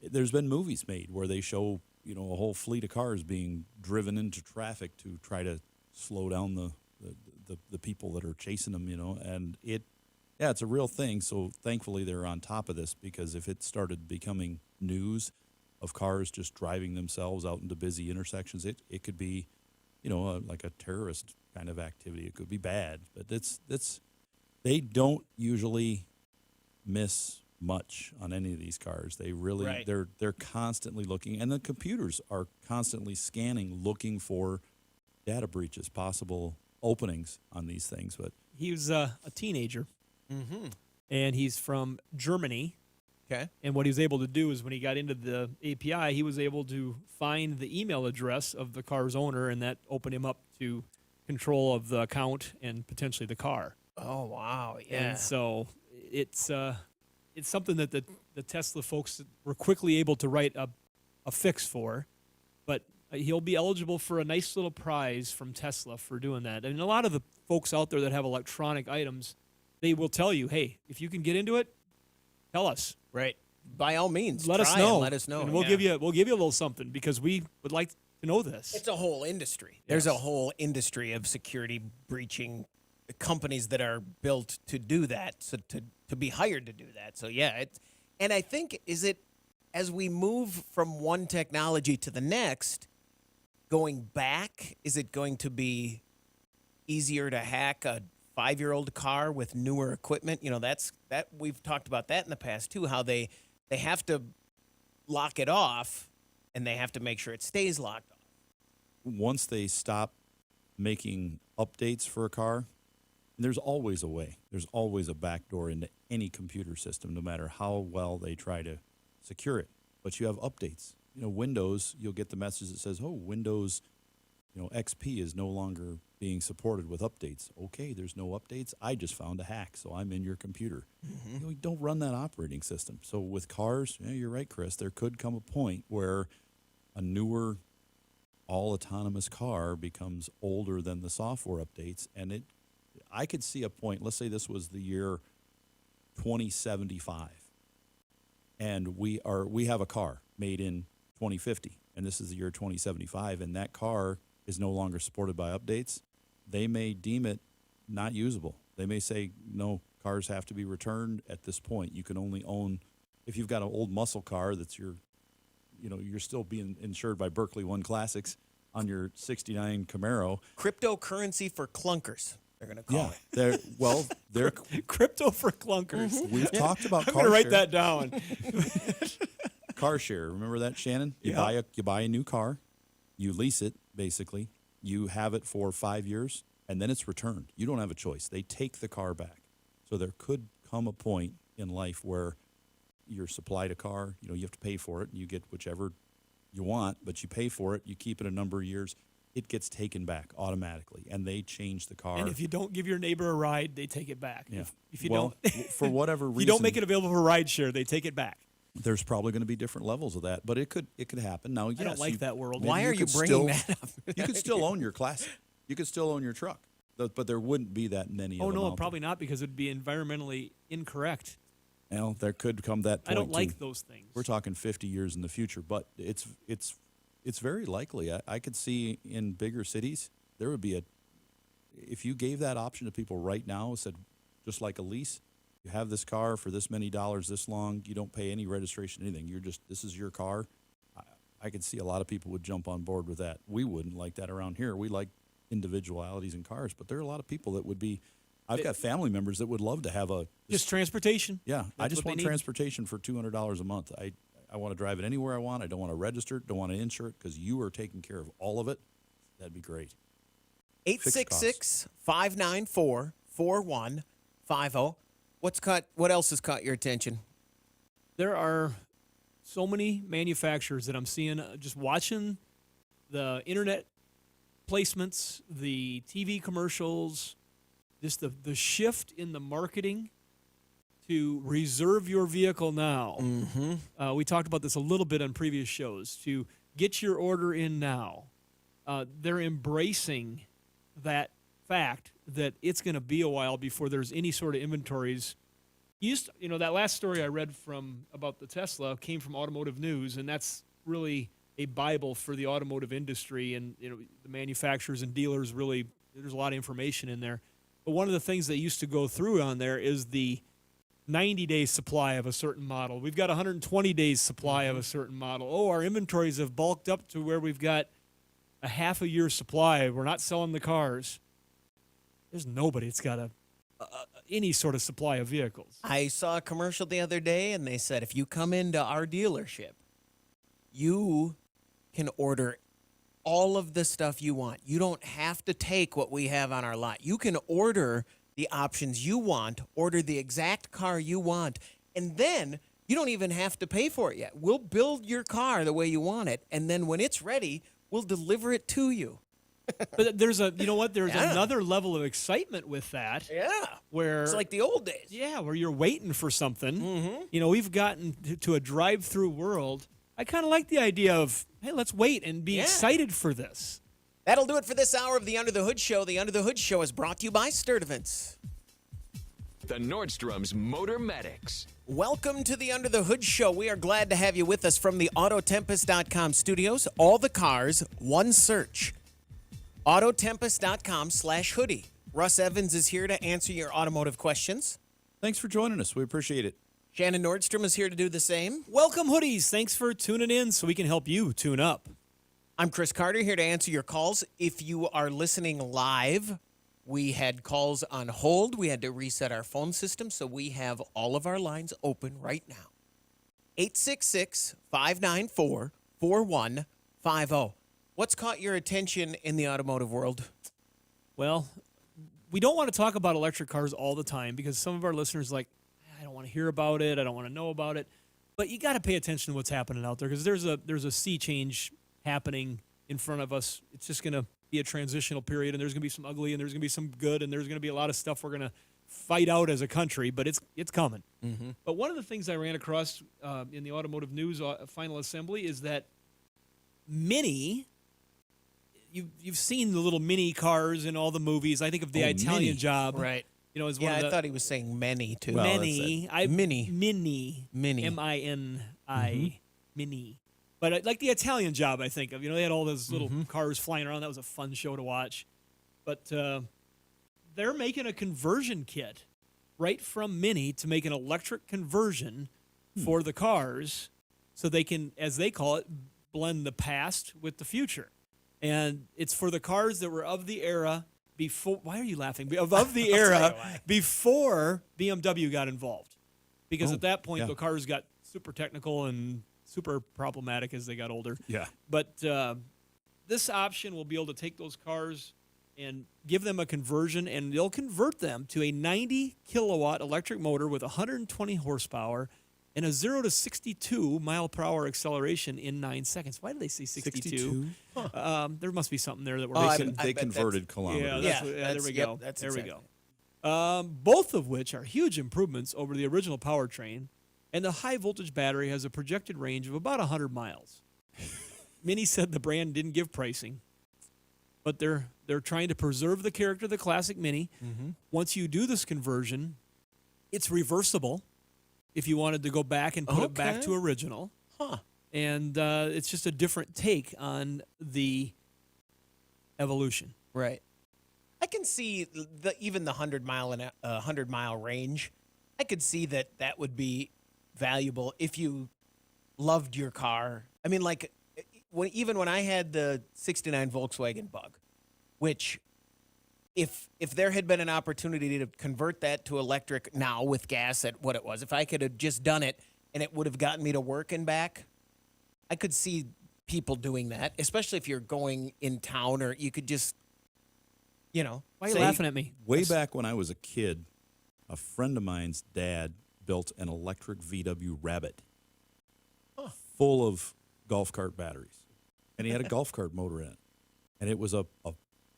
There's been movies made where they show, a whole fleet of cars being driven into traffic to try to slow down the people that are chasing them, and it's a real thing. So thankfully they're on top of this, because if it started becoming news of cars just driving themselves out into busy intersections, it could be, like a terrorist kind of activity. It could be bad, but they don't usually miss much on any of these cars. They really, Right. they're constantly looking, and the computers are constantly scanning, looking for data breaches, possible openings on these things. But He was a teenager, and he's from Germany. Okay. And what he was able to do is when he got into the API, he was able to find the email address of the car's owner, and that opened him up to control of the account and potentially the car. Oh, wow. Yeah. And so it's something that the Tesla folks were quickly able to write a fix for, but he'll be eligible for a nice little prize from Tesla for doing that. And a lot of the folks out there that have electronic items, they will tell you, hey, if you can get into it, tell us. Right. By all means, Let us try know. and let us know. And we'll give you a little something, because we would like to know this. It's a whole industry. There's a whole industry of security breaching companies that are built to do that, so to be hired to do that. So yeah, and I think as we move from one technology to the next, going back, is it going to be easier to hack a 5-year-old car with newer equipment? That we've talked about that in the past too, how they have to lock it off and they have to make sure it stays locked off. once they stop making updates for a car, There's always a way. There's always a backdoor into any computer system, no matter how well they try to secure it. But you have updates. Windows, you'll get the message that says, "Oh, Windows, XP is no longer being supported with updates." Okay, there's no updates. I just found a hack, so I'm in your computer. You don't run that operating system. So with cars, you're right, Chris. There could come a point where a newer, all autonomous car becomes older than the software updates, and I could see a point. Let's say this was the year 2075, and we have a car made in 2050, and this is the year 2075, and that car is no longer supported by updates. They may deem it not usable. They may say, no, cars have to be returned at this point. You can only own, if you've got an old muscle car that's you're still being insured by Berkeley One Classics on your 69 Camaro. Cryptocurrency for clunkers, they're going to call it. They're Crypto for clunkers. We've talked about I'm car going to share. write that down. Car share. Remember that, Shannon? You buy a new car, you lease it, basically. You have it for 5 years, and then it's returned. You don't have a choice. They take the car back. So there could come a point in life where you're supplied a car, you have to pay for it, and you get whichever you want, but you pay for it, you keep it a number of years, it gets taken back automatically, and they change the car. And if you don't give your neighbor a ride, they take it back. Yeah. If you don't, for whatever reason, if you don't make it available for ride share, they take it back. There's probably going to be different levels of that, but it could happen. Now, yes, I don't like that world. Why are you bringing that up? You could still own your classic. You could still own your truck, but there wouldn't be that many. Oh of them no, out probably there. not, because it would be environmentally incorrect. Well, there could come that point. I don't like too. those things. We're talking 50 years in the future, but it's very likely. I could see in bigger cities there would be if you gave that option to people right now, said just like a lease. You have this car for this many dollars, this long. You don't pay any registration, anything. This is your car. I could see a lot of people would jump on board with that. We wouldn't like that around here. We like individualities in cars, but there are a lot of people that would be. I've got family members that would love to have just transportation. Yeah, I That's just what want they need. transportation for $200 a month. I want to drive it anywhere I want. I don't want to register it. Don't want to insure it because you are taking care of all of it. That'd be great. 866-594-4150. What else has caught your attention? There are so many manufacturers that I'm seeing, just watching the internet placements, the TV commercials, just the shift in the marketing to reserve your vehicle now. Mm-hmm. We talked about this a little bit on previous shows, to get your order in now. They're embracing that fact that it's going to be a while before there's any sort of inventories. That last story I read about the Tesla came from Automotive News, and that's really a Bible for the automotive industry, and the manufacturers and dealers. Really, there's a lot of information in there. But one of the things they used to go through on there is the 90-day supply of a certain model. We've got 120 days supply of a certain model. Oh, our inventories have bulked up to where we've got a half a year's supply. We're not selling the cars. There's nobody that's got any sort of supply of vehicles. I saw a commercial the other day, and they said if you come into our dealership, you can order all of the stuff you want. You don't have to take what we have on our lot. You can order the options you want, order the exact car you want, and then you don't even have to pay for it yet. We'll build your car the way you want it, and then when it's ready, we'll deliver it to you. But there's another level of excitement with that. Yeah. Where It's like the old days. Yeah, where you're waiting for something. Mm-hmm. We've gotten to a drive-through world. I kind of like the idea of, hey, let's wait and be excited for this. That'll do it for this hour of the Under the Hood Show. The Under the Hood Show is brought to you by Sturdivant's. The Nordstrom's Motor Medics. Welcome to the Under the Hood Show. We are glad to have you with us from the Autotempest.com studios. All the cars, one search. Autotempest.com/hoodie. Russ Evans is here to answer your automotive questions. Thanks for joining us. We appreciate it. Shannon Nordstrom is here to do the same. Welcome, hoodies. Thanks for tuning in so we can help you tune up. I'm Chris Carter, here to answer your calls. If you are listening live, we had calls on hold. We had to reset our phone system, so we have all of our lines open right now. 866-594-4150. What's caught your attention in the automotive world? Well, we don't want to talk about electric cars all the time because some of our listeners are like, I don't want to hear about it. I don't want to know about it. But you got to pay attention to what's happening out there because there's a sea change happening in front of us. It's just going to be a transitional period, and there's going to be some ugly, and there's going to be some good, and there's going to be a lot of stuff we're going to fight out as a country, but it's coming. Mm-hmm. But one of the things I ran across in the automotive news final assembly is that Mini. You've seen the little Mini cars in all the movies. I think of the Italian Mini. Job, Right. You know, as Yeah, one of I the thought he was saying many too. Well, Mini. Mini. Mini. Mini. M-I-N-I. Mini. But like the Italian Job, I think of. You know, they had all those little cars flying around. That was a fun show to watch. But they're making a conversion kit right from Mini to make an electric conversion for the cars so they can, as they call it, blend the past with the future. And it's for the cars that were of the era before. Why are you laughing? Of the era before BMW got involved. Because at that point, the cars got super technical and super problematic as they got older. Yeah. But this option will be able to take those cars and give them a conversion, and they'll convert them to a 90-kilowatt electric motor with 120 horsepower and a 0 to 62 mile per hour acceleration in 9 seconds. Why did they say 62? There must be something there that we're missing. They converted kilometers. There we go. That's there we exactly. go. Both of which are huge improvements over the original powertrain, and the high-voltage battery has a projected range of about 100 miles. Mini said the brand didn't give pricing, but they're trying to preserve the character of the classic Mini. Once you do this conversion, it's reversible if you wanted to go back and put it back to original. And it's just a different take on the evolution. Right. I can see even the 100-mile range. I could see that would be valuable if you loved your car. I mean, like even when I had the '69 Volkswagen Bug, which if there had been an opportunity to convert that to electric now with gas at what it was, if I could have just done it and it would have gotten me to work and back, I could see people doing that, especially if you're going in town or you could just, you know. Why are you laughing at me? Way back when I was a kid, a friend of mine's dad built an electric VW Rabbit full of golf cart batteries. And he had a golf cart motor in it. And it was a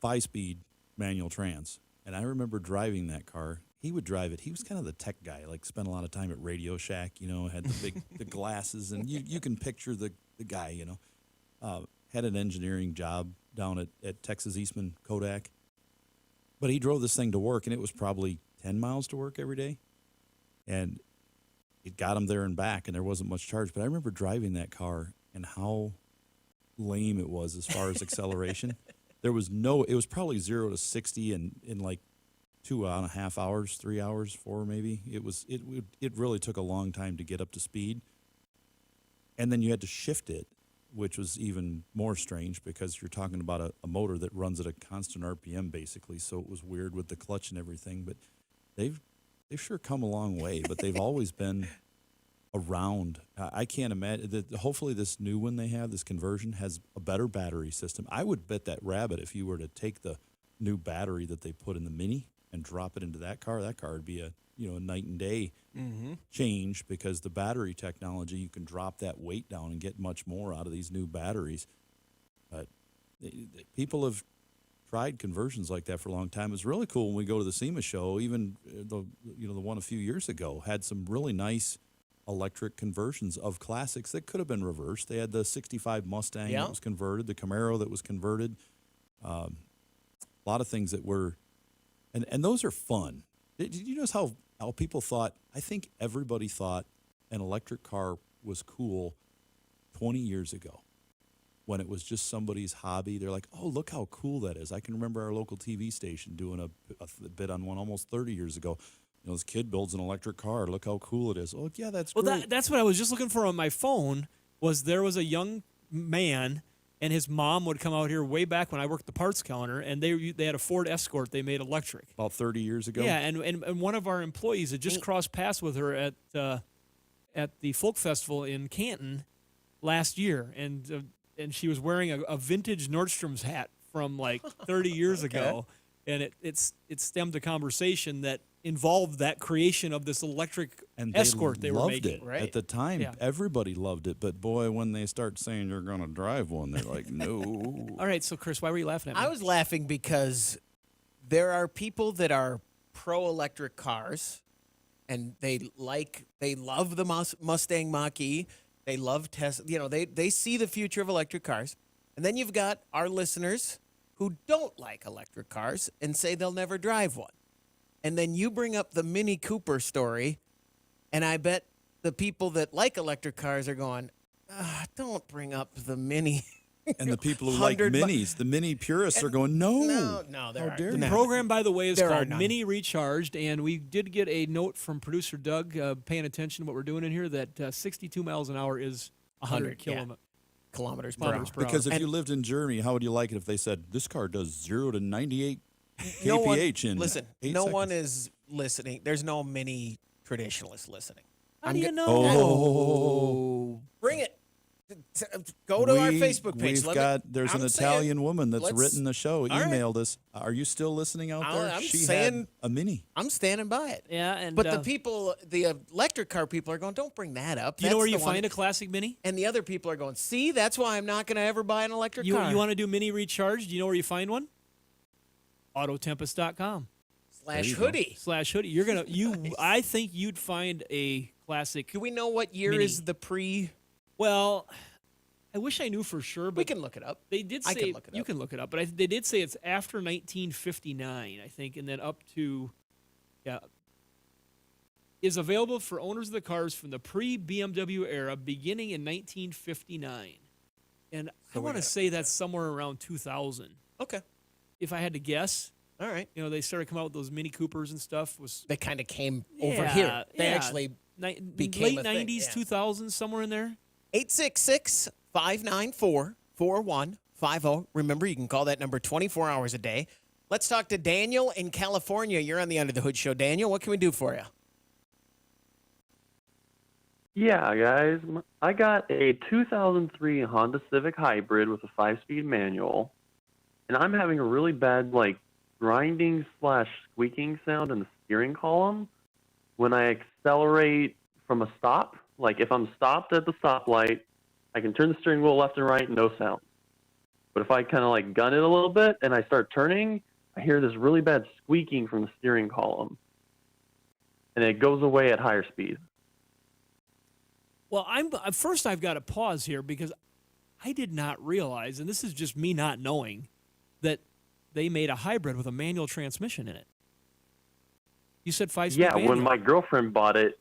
5-speed manual trans. And I remember driving that car. He would drive it. He was kind of the tech guy, like spent a lot of time at Radio Shack, you know, had the big the glasses. And you can picture the guy, you know. Had an engineering job down at Texas Eastman Kodak. But he drove this thing to work, and it was probably 10 miles to work every day. And it got him there and back, and there wasn't much charge. But I remember driving that car and how lame it was as far as acceleration. It was probably 0 to 60 in like 2.5 hours, 3 hours, 4 maybe. It really took a long time to get up to speed. And then you had to shift it, which was even more strange because you're talking about a motor that runs at a constant RPM basically. So it was weird with the clutch and everything. But they've sure come a long way. But they've always been around. I can't imagine that. Hopefully this new one they have, this conversion, has a better battery system. I would bet that Rabbit, if you were to take the new battery that they put in the Mini and drop it into that car would be a night and day change, because the battery technology, you can drop that weight down and get much more out of these new batteries. But people have tried conversions like that for a long time. It's really cool when we go to the SEMA show. Even the one a few years ago had some really nice electric conversions of classics that could have been reversed. They had the '65 Mustang that was converted, the Camaro that was converted. A lot of things that were, and those are fun. Did you notice how people thought? I think everybody thought an electric car was cool 20 years ago, when it was just somebody's hobby. They're like, oh, look how cool that is. I can remember our local TV station doing a bit on one almost 30 years ago. This kid builds an electric car. Look how cool it is. Oh, yeah, that's great. That's what I was just looking for on my phone. There was a young man, and his mom would come out here way back when I worked the parts counter, and they had a Ford Escort they made electric. About 30 years ago? Yeah, and one of our employees had just crossed paths with her at the Folk Festival in Canton last year, and she was wearing a vintage Nordstrom's hat from like 30 years ago. and it stemmed a conversation that involved that creation of this electric And Escort they were loved making. it. right? At the time, Yeah. everybody loved it. But boy, when they start saying you're going to drive one, they're like, no. All right, so Chris, why were you laughing at me? I was laughing because there are people that are pro electric cars, and they love the Mustang Mach-E. They love Tesla. You know, they see the future of electric cars. And then you've got our listeners who don't like electric cars and say they'll never drive one. And then you bring up the Mini Cooper story, and I bet the people that like electric cars are going, don't bring up the Mini. And the people who like 100 minis, the mini purists are going, no. No, there How are dare The you. program, by the way, is There are called none. Mini Recharged, and we did get a note from producer Doug paying attention to what we're doing in here that 62 miles an hour is 100 yeah. kilometers per hour. kilometers per hour. Because if And- you lived in Germany, how would you like it if they said, this car does 0 to 98 No one, kph in listen, 8 no seconds? one is listening. There's no Mini traditionalist listening. How do you know? Oh. Bring it. Go to our We- Facebook page. There's an I'm saying- Italian woman that's let's- written the show, all right. emailed us. Are you still listening out there? I'm she saying- had a mini. I'm standing by it. Yeah, and But the people, the electric car people are going, don't bring that up. you know where That's you the one." find a classic Mini? And the other people are going, see, that's why I'm not going to ever buy an electric You car. want to do Mini Recharged? Do you know where you find one? Autotempest.com Slash you go. hoodie. /hoodie. You're gonna I think you'd find a classic. Do we know what year Mini. is the pre? Well, I wish I knew for sure, but We can look it up. they did say I can look it you up. can look it up, but they did say it's after 1959, I think, and then up to is available for owners of the cars from the pre-BMW era beginning in 1959. And I want to say that's somewhere around 2000. Okay. If I had to guess, All right. you know, they started coming out with those Mini Coopers and stuff. Was They kind of came over Yeah, here. They yeah. actually became late a thing, 90s, yeah. 2000s, somewhere in there. 866-594-4150. Remember, you can call that number 24 hours a day. Let's talk to Daniel in California. You're on the Under the Hood Show. Daniel, what can we do for you? Yeah, guys. I got a 2003 Honda Civic Hybrid with a 5-speed manual, and I'm having a really bad, grinding / squeaking sound in the steering column when I accelerate from a stop. Like, if I'm stopped at the stoplight, I can turn the steering wheel left and right, no sound. But if I kind of, gun it a little bit and I start turning, I hear this really bad squeaking from the steering column, and it goes away at higher speeds. Well, first I've got to pause here because I did not realize, and this is just me not knowing, that they made a hybrid with a manual transmission in it. You said 5-speed Yeah, manual. when my girlfriend bought it,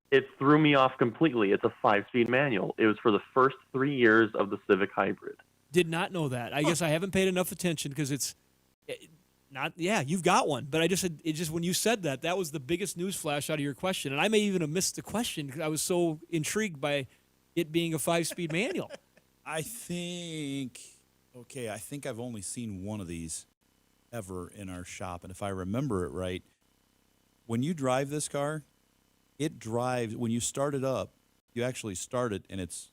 it threw me off completely. It's a 5-speed manual. It was for the first 3 years of the Civic Hybrid. Did not know that. I guess I haven't paid enough attention because it's not. Yeah, you've got one, but it just when you said that was the biggest news flash out of your question, and I may even have missed the question because I was so intrigued by it being a 5-speed manual. I think I've only seen one of these ever in our shop. And if I remember it right, when you drive this car, it drives, when you start it up, you actually start it and it's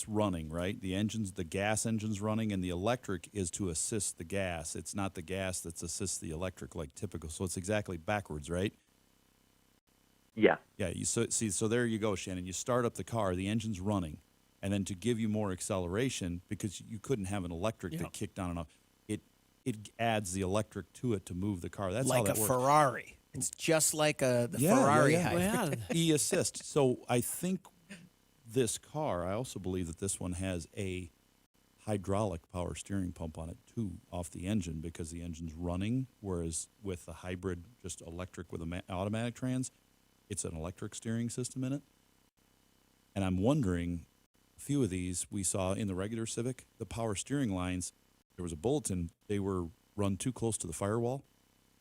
running, right? The gas engine's running, and the electric is to assist the gas. It's not the gas that assists the electric like typical. So it's exactly backwards, right? Yeah. Yeah, so there you go, Shannon. You start up the car, the engine's running, and then to give you more acceleration, because you couldn't have an electric that kicked on and off, it adds the electric to it to move the car. That's how Like a that works. Ferrari. It's just like the Yeah, Ferrari yeah. hybrid. Yeah. E-assist. So I think this car, I also believe that this one has a hydraulic power steering pump on it too, off the engine, because the engine's running, whereas with the hybrid, just electric with an automatic trans, it's an electric steering system in it. And I'm wondering, a few of these we saw in the regular Civic, the power steering lines, there was a bulletin, they were run too close to the firewall,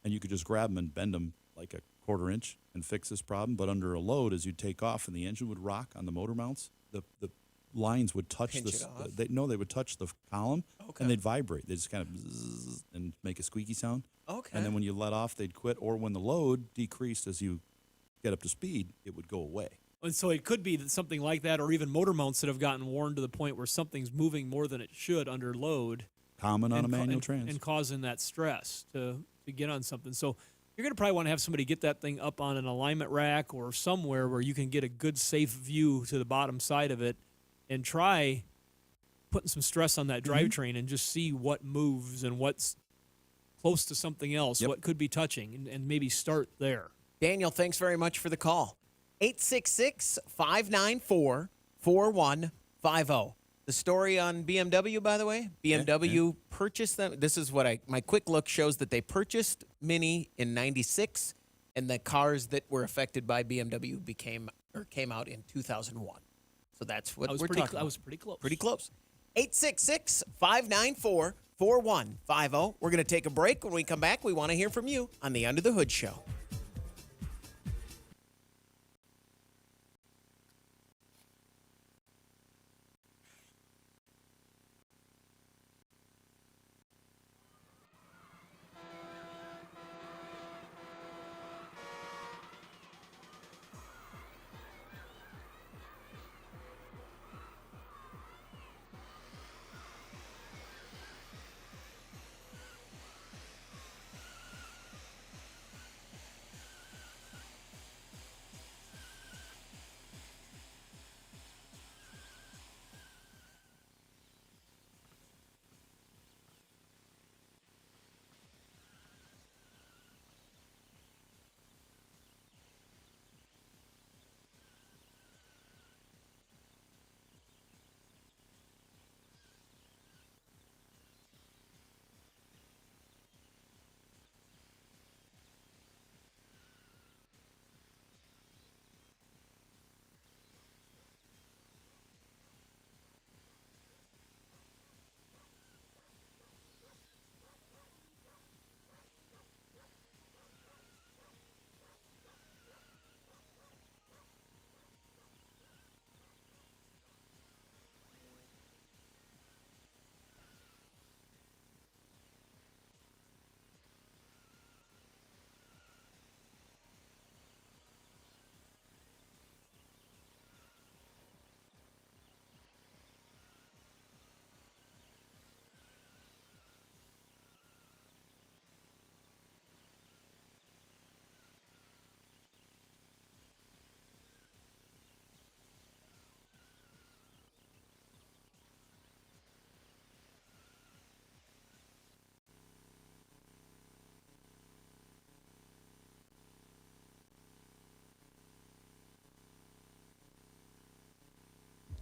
and you could just grab them and bend them like a 1/4 inch and fix this problem. But under a load, as you take off and the engine would rock on the motor mounts, the lines would touch Pinch this. it off? They would touch the column, Okay. and they'd vibrate. They just kind of zzz and make a squeaky sound. Okay. And then when you let off, they'd quit. Or when the load decreased as you get up to speed, it would go away. And so it could be something like that, or even motor mounts that have gotten worn to the point where something's moving more than it should under load. Common on a and ca- manual and- trans. and causing that stress to get on something. So you're going to probably want to have somebody get that thing up on an alignment rack or somewhere where you can get a good, safe view to the bottom side of it and try putting some stress on that drivetrain and just see what moves and what's close to something else, what could be touching, and maybe start there. Daniel, thanks very much for the call. 866-594-4150. The story on BMW, by the way, BMW purchased them. This is what my quick look shows that they purchased Mini in 96, and the cars that were affected by BMW came out in 2001. So that's what we're talking about. I was pretty close. Pretty close. 866-594-4150. We're going to take a break. When we come back, we want to hear from you on the Under the Hood Show.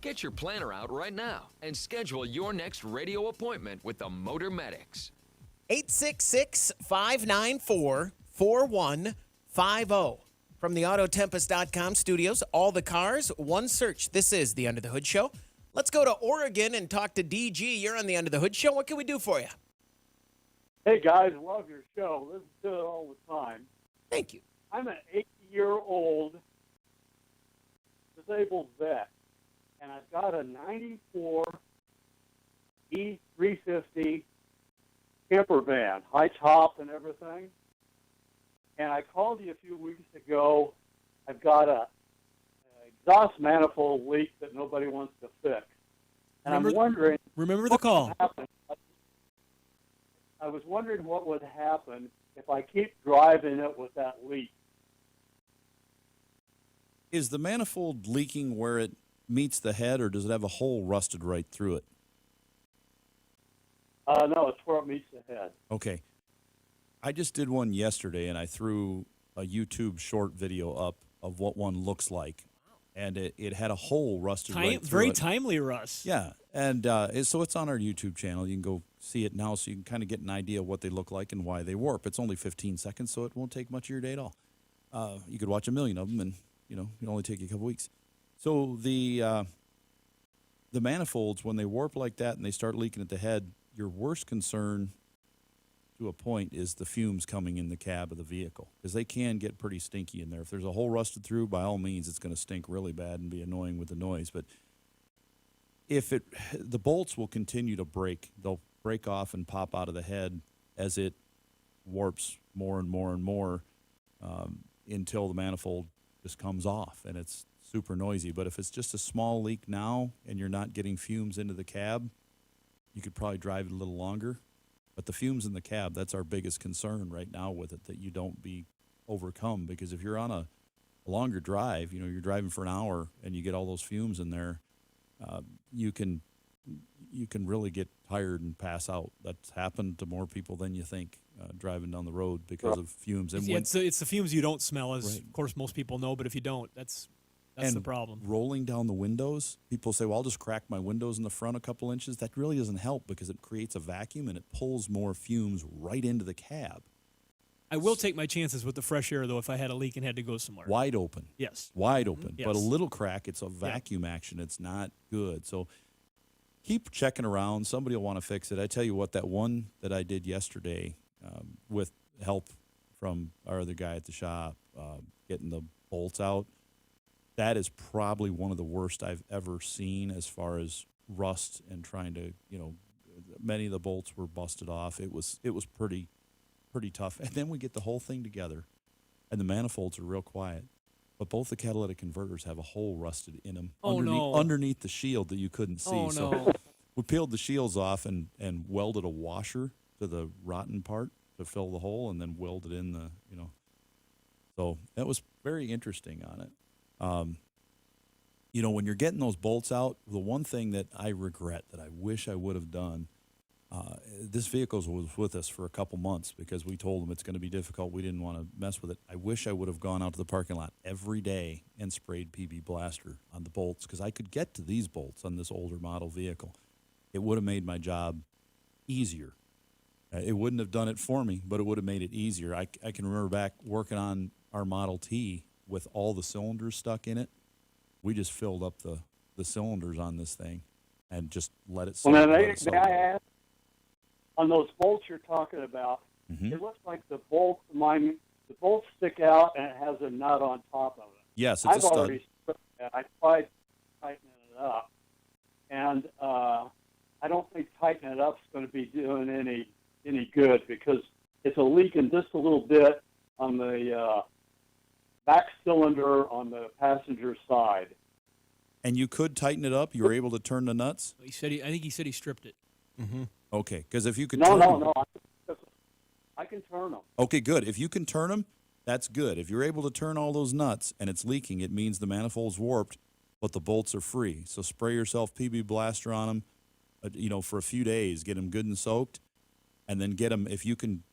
Get your planner out right now and schedule your next radio appointment with the Motor Medics. 866-594-4150. From the Autotempest.com studios, all the cars, one search. This is the Under the Hood Show. Let's go to Oregon and talk to DG. You're on the Under the Hood Show. What can we do for you? Hey, guys, love your show. Listen to it all the time. Thank you. I'm an 80-year-old disabled vet, and I've got a 94 E350 camper van, high top and everything. And I called you a few weeks ago. I've got an exhaust manifold leak that nobody wants to fix. And I'm wondering... Remember the call. I was wondering what would happen if I keep driving it with that leak. Is the manifold leaking where it meets the head, or does it have a hole rusted right through it? No, it's where it meets the head. Okay. I just did one yesterday, and I threw a YouTube short video up of what one looks like. And it had a hole rusted right through very it. timely, Russ. Yeah, and so it's on our YouTube channel. You can go see it now, so you can kind of get an idea of what they look like and why they warp. It's only 15 seconds, so it won't take much of your day at all. You could watch a million of them, and it'll only take you a couple weeks. So the manifolds, when they warp like that and they start leaking at the head, your worst concern to a point is the fumes coming in the cab of the vehicle, because they can get pretty stinky in there. If there's a hole rusted through, by all means, it's going to stink really bad and be annoying with the noise. But if the bolts will continue to break. They'll break off and pop out of the head as it warps more and more and more until the manifold just comes off, and it's super noisy. But if it's just a small leak now and you're not getting fumes into the cab, you could probably drive it a little longer. But the fumes in the cab, that's our biggest concern right now with it, that you don't be overcome. Because if you're on a longer drive, you're driving for an hour and you get all those fumes in there, you can really get tired and pass out. That's happened to more people than you think driving down the road because of fumes. And it's the fumes you don't smell, as Right. of course most people know. But if you don't, that's and the problem. rolling down the windows, people say, well, I'll just crack my windows in the front a couple inches. That really doesn't help because it creates a vacuum and it pulls more fumes right into the cab. I will take my chances with the fresh air, though, if I had a leak and had to go somewhere. Wide open. Yes. Wide open. Yes. But a little crack, it's a vacuum action. It's not good. So keep checking around. Somebody will want to fix it. I tell you what, that one that I did yesterday with help from our other guy at the shop, getting the bolts out, that is probably one of the worst I've ever seen as far as rust and trying to, many of the bolts were busted off. It was pretty tough. And then we get the whole thing together, and the manifolds are real quiet. But both the catalytic converters have a hole rusted in them underneath the shield that you couldn't see. Oh, so no. we peeled the shields off and welded a washer to the rotten part to fill the hole, and then welded in the. So that was very interesting on it. When you're getting those bolts out, the one thing that I regret that I wish I would have done, this vehicle was with us for a couple months because we told them it's going to be difficult. We didn't want to mess with it. I wish I would have gone out to the parking lot every day and sprayed PB Blaster on the bolts because I could get to these bolts on this older model vehicle. It would have made my job easier. It wouldn't have done it for me, but it would have made it easier. I can remember back working on our Model T with all the cylinders stuck in it. We just filled up the cylinders on this thing and just let it Well, settle. now, may I ask, on those bolts you're talking about, it looks like the bolts stick out and it has a nut on top of it. Yes, it's I've a stud. already stripped that. I tried tightening it up, and I don't think tightening it up is going to be doing any good because it's leaking just a little bit on the back cylinder on the passenger side. And you could tighten it up. You were able to turn the nuts? I think he said he stripped it. Mm-hmm. Okay, because if you could No. I can turn them. Okay, good. If you can turn them, that's good. If you're able to turn all those nuts and it's leaking, it means the manifold's warped, but the bolts are free. So spray yourself PB Blaster on them, for a few days. Get them good and soaked, and then get them. If you can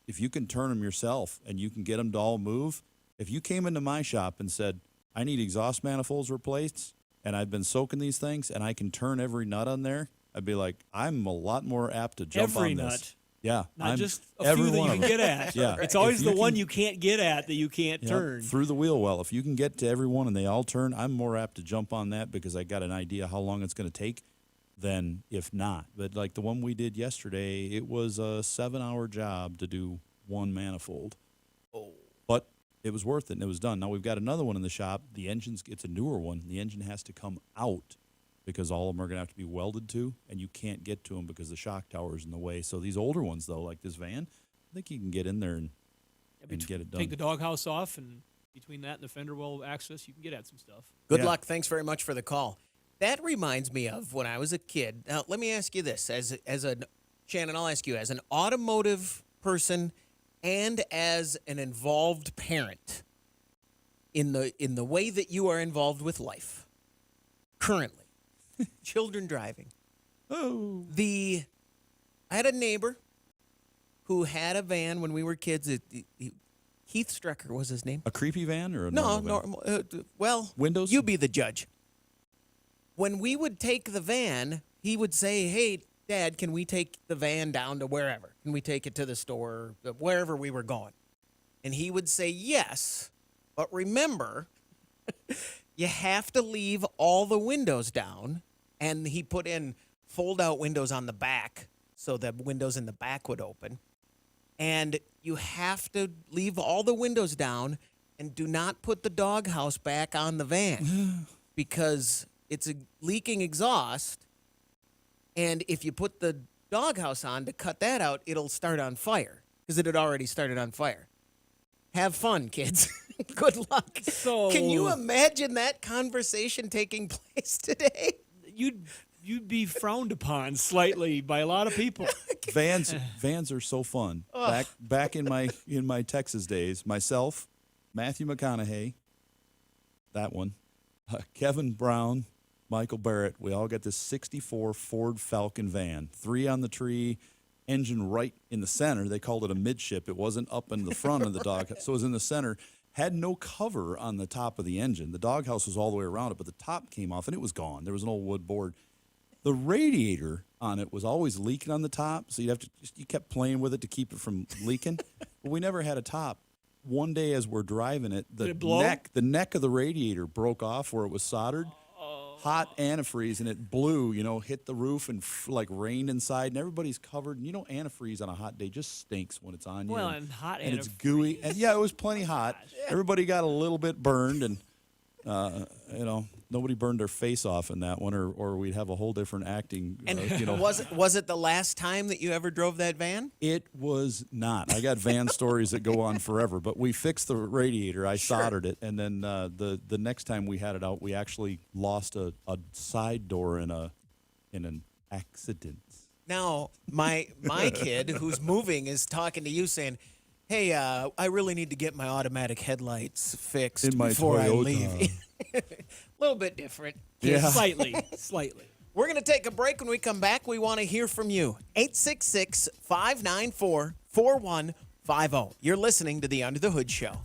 turn them yourself and you can get them to all move. If you came into my shop and said, I need exhaust manifolds replaced, and I've been soaking these things, and I can turn every nut on there, I'd be like, I'm a lot more apt to jump Every on nut. this. Yeah. Not just a few that you can get at. Yeah. It's always If the you one can- you can't get at that you can't Yep, turn. through the wheel well. If you can get to every one and they all turn, I'm more apt to jump on that because I got an idea how long it's going to take than if not. But like the one we did yesterday, it was a 7-hour job to do one manifold. But it was worth it and it was done. Now we've got another one in the shop. It's a newer one. The engine has to come out because all of them are going to have to be welded to, and you can't get to them because the shock tower is in the way. So these older ones, though, like this van, I think you can get in there and get it done. Take the doghouse off, and between that and the fender well access, you can get at some stuff. Good luck. Thanks very much for the call. That reminds me of when I was a kid. Now, let me ask you this. Shannon, I'll ask you, as an automotive person and as an involved parent in the way that you are involved with life currently, children driving. Oh. I had a neighbor who had a van when we were kids. Heath Strecker was his name. A creepy van or a No, normal van? well, Windows? You be the judge. When we would take the van, he would say, "Hey, Dad, can we take the van down to wherever? Can we take it to the store, wherever we were going?" And he would say, "Yes, but remember, you have to leave all the windows down." And he put in fold-out windows on the back so the windows in the back would open. And you have to leave all the windows down and do not put the doghouse back on the van because it's a leaking exhaust. And if you put the doghouse on to cut that out, it'll start on fire because it had already started on fire. Have fun, kids. Good luck. So, can you imagine that conversation taking place today? You'd be frowned upon slightly by a lot of people. Vans are so fun. Back in my Texas days, myself, Matthew McConaughey, that one, Kevin Brown, Michael Barrett, we all got this 64 Ford Falcon van, 3 on the tree, engine right in the center. They called it a midship. It wasn't up in the front of the dog, so it was in the center. Had no cover on the top of the engine. The doghouse was all the way around it, but the top came off and it was gone. There was an old wood board. The radiator on it was always leaking on the top, so you kept playing with it to keep it from leaking. But we never had a top. One day as we're driving it, the neck of the radiator broke off where it was soldered. Hot antifreeze, and it blew, hit the roof and rained inside, and everybody's covered. And antifrease on a hot day just stinks when it's on you. Well, and hot and antifreeze. It's gooey. And yeah, it was plenty hot. Everybody got a little bit burned, and nobody burned their face off in that one, or we'd have a whole different acting. And was it the last time that you ever drove that van? It was not. I got van stories that go on forever, but we fixed the radiator. I soldered it, and then the next time we had it out, we actually lost a side door in an accident. Now, my kid who's moving is talking to you saying, hey, I really need to get my automatic headlights fixed in my before Toyota. I leave. A little bit different. Yeah. Slightly. We're going to take a break. When we come back, we want to hear from you. 866-594-4150. You're listening to the Under the Hood Show.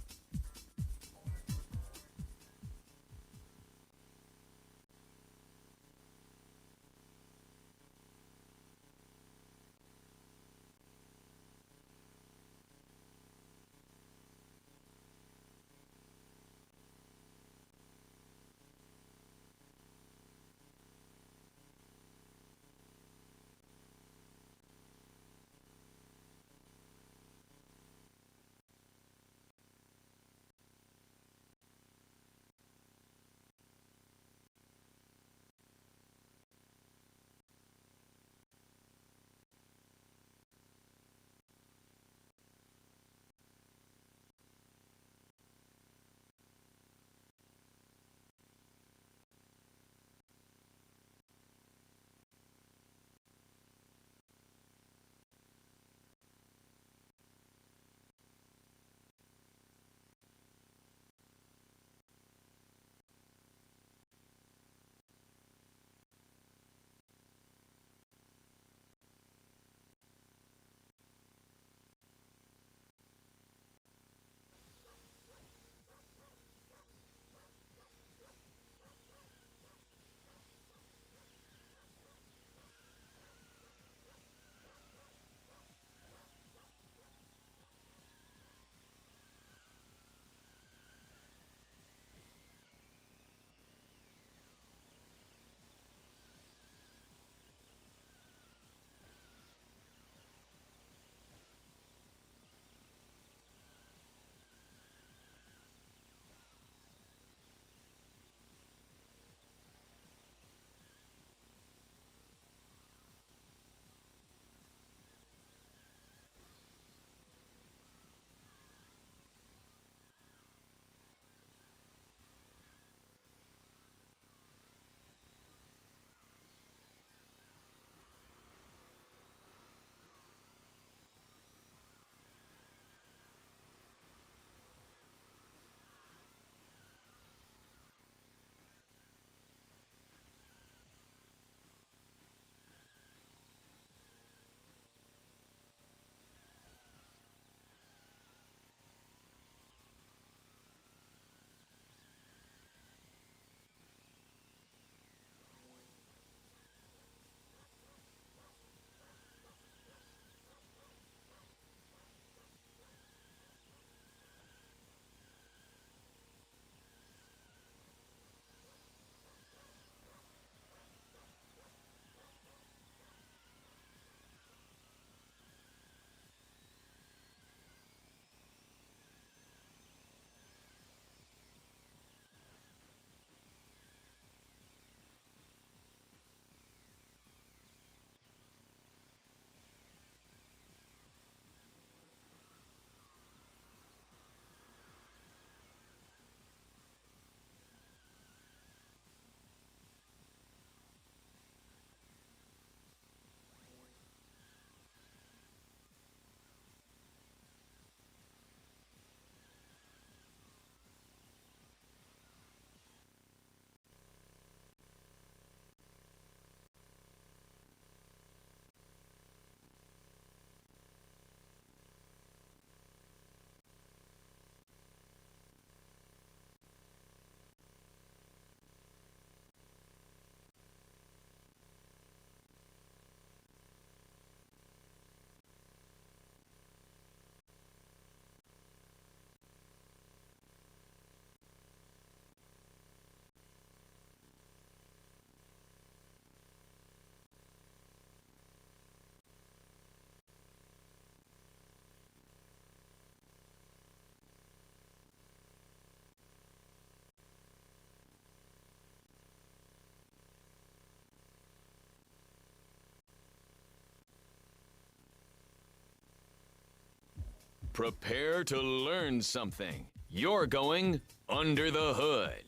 Prepare to learn something. You're going under the hood.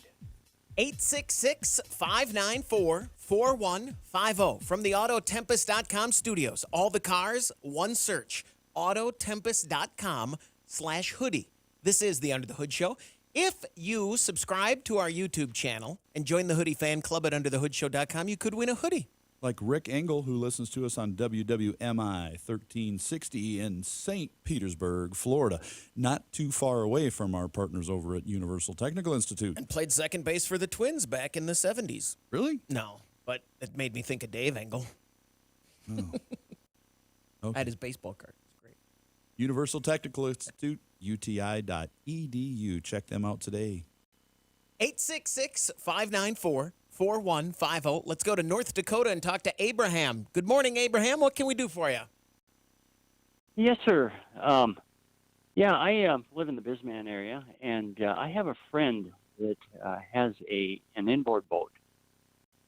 866-594-4150 from the Autotempest.com studios. All the cars, one search. Autotempest.com/hoodie. This is the Under the Hood Show. If you subscribe to our YouTube channel and join the Hoodie fan club at underthehoodshow.com, you could win a hoodie. Like Rick Engel, who listens to us on WWMI 1360 in St. Petersburg, Florida, not too far away from our partners over at Universal Technical Institute. And played second base for the Twins back in the 70s. Really? No, but it made me think of Dave Engel. Oh. Okay. I had his baseball card. It's great. Universal Technical Institute, uti.edu. Check them out today. 866-594-4150. Let's go to North Dakota and talk to Abraham. Good morning, Abraham. What can we do for you? Yes, sir. I live in the Bisman area, and I have a friend that has an inboard boat.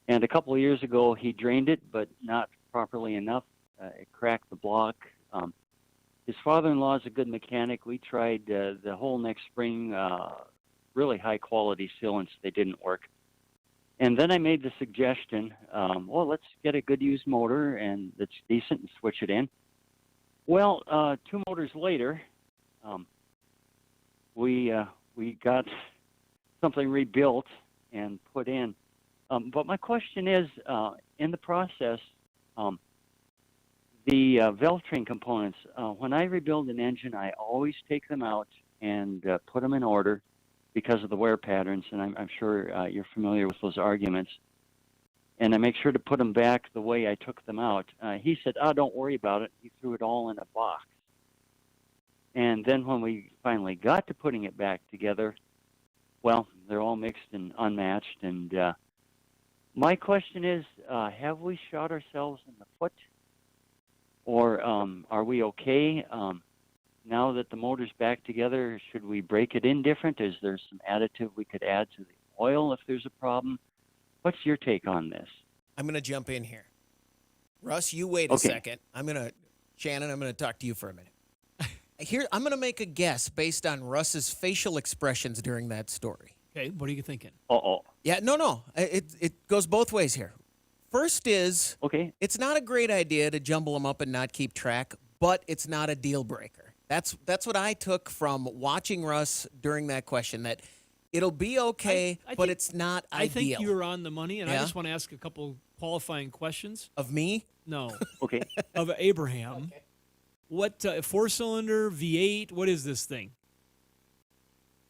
And a couple of years ago, he drained it, but not properly enough. It cracked the block. His father-in-law is a good mechanic. We tried the whole next spring, really high-quality sealants. They didn't work. And then I made the suggestion, let's get a good used motor and that's decent and switch it in. Well, 2 motors later, we got something rebuilt and put in. But my question is, in the process, the valve train components, when I rebuild an engine, I always take them out and put them in order because of the wear patterns, and I'm sure you're familiar with those arguments. And I make sure to put them back the way I took them out. He said, don't worry about it. He threw it all in a box. And then when we finally got to putting it back together, well, they're all mixed and unmatched. And my question is, have we shot ourselves in the foot? Or are we okay? Now that the motor's back together, should we break it in different? Is there some additive we could add to the oil if there's a problem? What's your take on this? I'm going to jump in here. Russ, you wait a second. Shannon, I'm going to talk to you for a minute. Here, I'm going to make a guess based on Russ's facial expressions during that story. Okay, what are you thinking? Yeah, no. It goes both ways here. First is, it's not a great idea to jumble them up and not keep track, but it's not a deal breaker. That's what I took from watching Russ during that question, that it'll be okay, but it's not ideal. I think you're on the money, and I just want to ask a couple qualifying questions. Of me? No. Of Abraham. Okay. What, 4-cylinder, V8, what is this thing?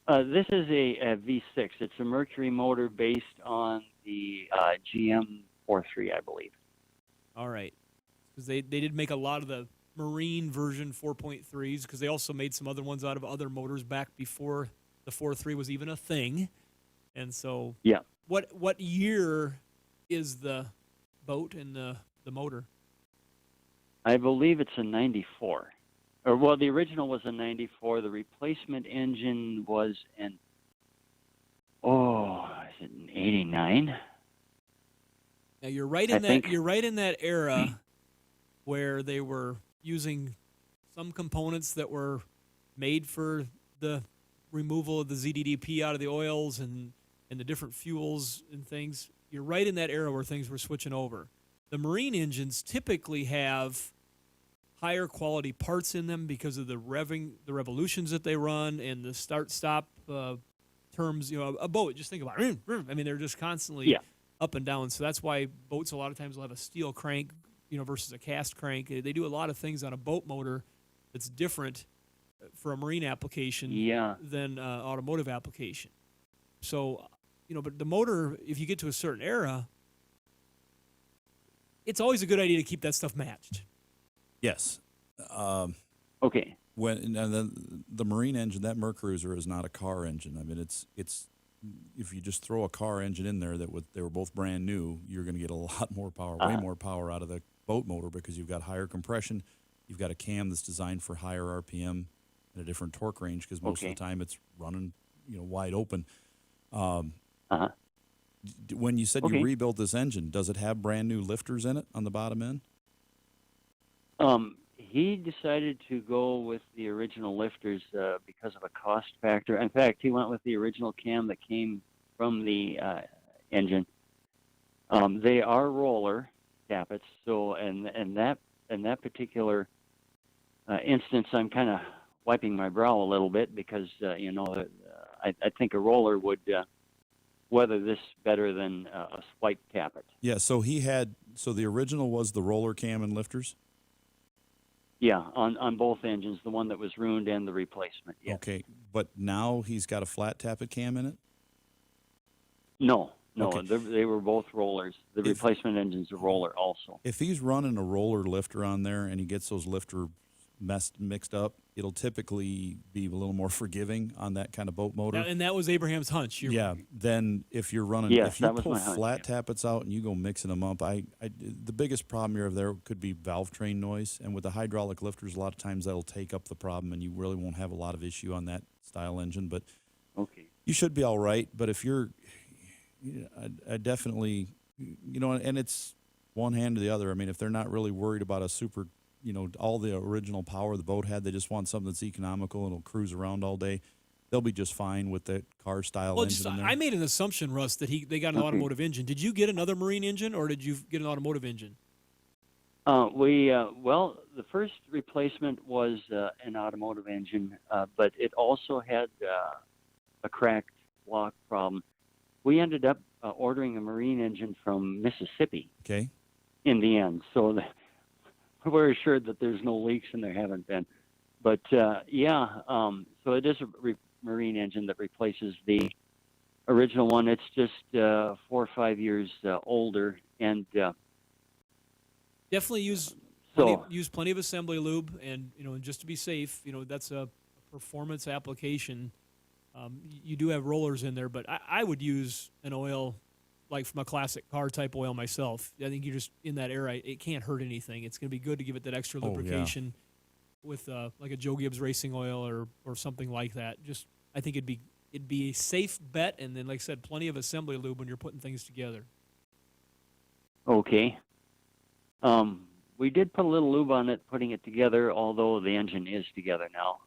This is a V6. It's a Mercury motor based on the GM 4.3, I believe. All right. Because they did make a lot of the Marine version 4.3s, because they also made some other ones out of other motors back before the 4.3 was even a thing. And so what year is the boat and the motor? I believe it's a 94. Or, the original was a 94. The replacement engine was is it an 89? Now you're right in that. You're right in that era where they were using some components that were made for the removal of the ZDDP out of the oils and the different fuels and things. You're right in that era where things were switching over. The Marine engines typically have higher quality parts in them because of the revolutions that they run and the start-stop terms. A boat, just think about it. I mean, they're just constantly up and down. So that's why boats a lot of times will have a steel crank, versus a cast crank. They do a lot of things on a boat motor that's different for a marine application than automotive application. So, but the motor, if you get to a certain era, it's always a good idea to keep that stuff matched. Yes. Okay. When the Marine engine, that Mercruiser is not a car engine. I mean, it's if you just throw a car engine in there they were both brand new, you're going to get a lot more power, way more power out of the boat motor because you've got higher compression, you've got a cam that's designed for higher RPM and a different torque range because most of the time it's running, wide open. When you said you rebuilt this engine, does it have brand new lifters in it on the bottom end? he decided to go with the original lifters because of a cost factor. In fact, he went with the original cam that came from the engine. They are roller tappets, so and that particular instance, I'm kind of wiping my brow a little bit because I think a roller would weather this better than a swipe tappet. Yeah, so the original was the roller cam and lifters? Yeah, on both engines, the one that was ruined and the replacement. Yeah. Okay, but now he's got a flat tappet cam in it? No, Okay. they were both rollers. The replacement engine's a roller also. If he's running a roller lifter on there and he gets those lifter mixed up, it'll typically be a little more forgiving on that kind of boat motor. And that was Abraham's hunch. Then if you're running, Yes, if you that was pull my hunch, flat tappets out and you go mixing them up, the biggest problem you have there could be valve train noise. And with the hydraulic lifters, a lot of times that'll take up the problem, and you really won't have a lot of issue on that style engine. But okay, you should be all right. But if you're, I definitely, and it's one hand to the other. I mean, if they're not really worried about a super, all the original power the boat had, they just want something that's economical and will cruise around all day, they'll be just fine with the car style engine in there. I made an assumption, Russ, that they got an automotive engine. Did you get another marine engine, or did you get an automotive engine? Well, the first replacement was an automotive engine, but it also had a cracked block problem. We ended up ordering a marine engine from Mississippi. Okay. In the end, so we're assured that there's no leaks, and there haven't been. But so it is a marine engine that replaces the original one. It's just 4 or 5 years older, and definitely use plenty of assembly lube, and just to be safe, that's a performance application. You do have rollers in there, but I would use an oil like from a classic car type oil myself. I think you're just in that era. It can't hurt anything. It's going to be good to give it that extra lubrication with like a Joe Gibbs racing oil or something like that. I think it'd be a safe bet, and then, like I said, plenty of assembly lube when you're putting things together. Okay. We did put a little lube on it, putting it together, although the engine is together now.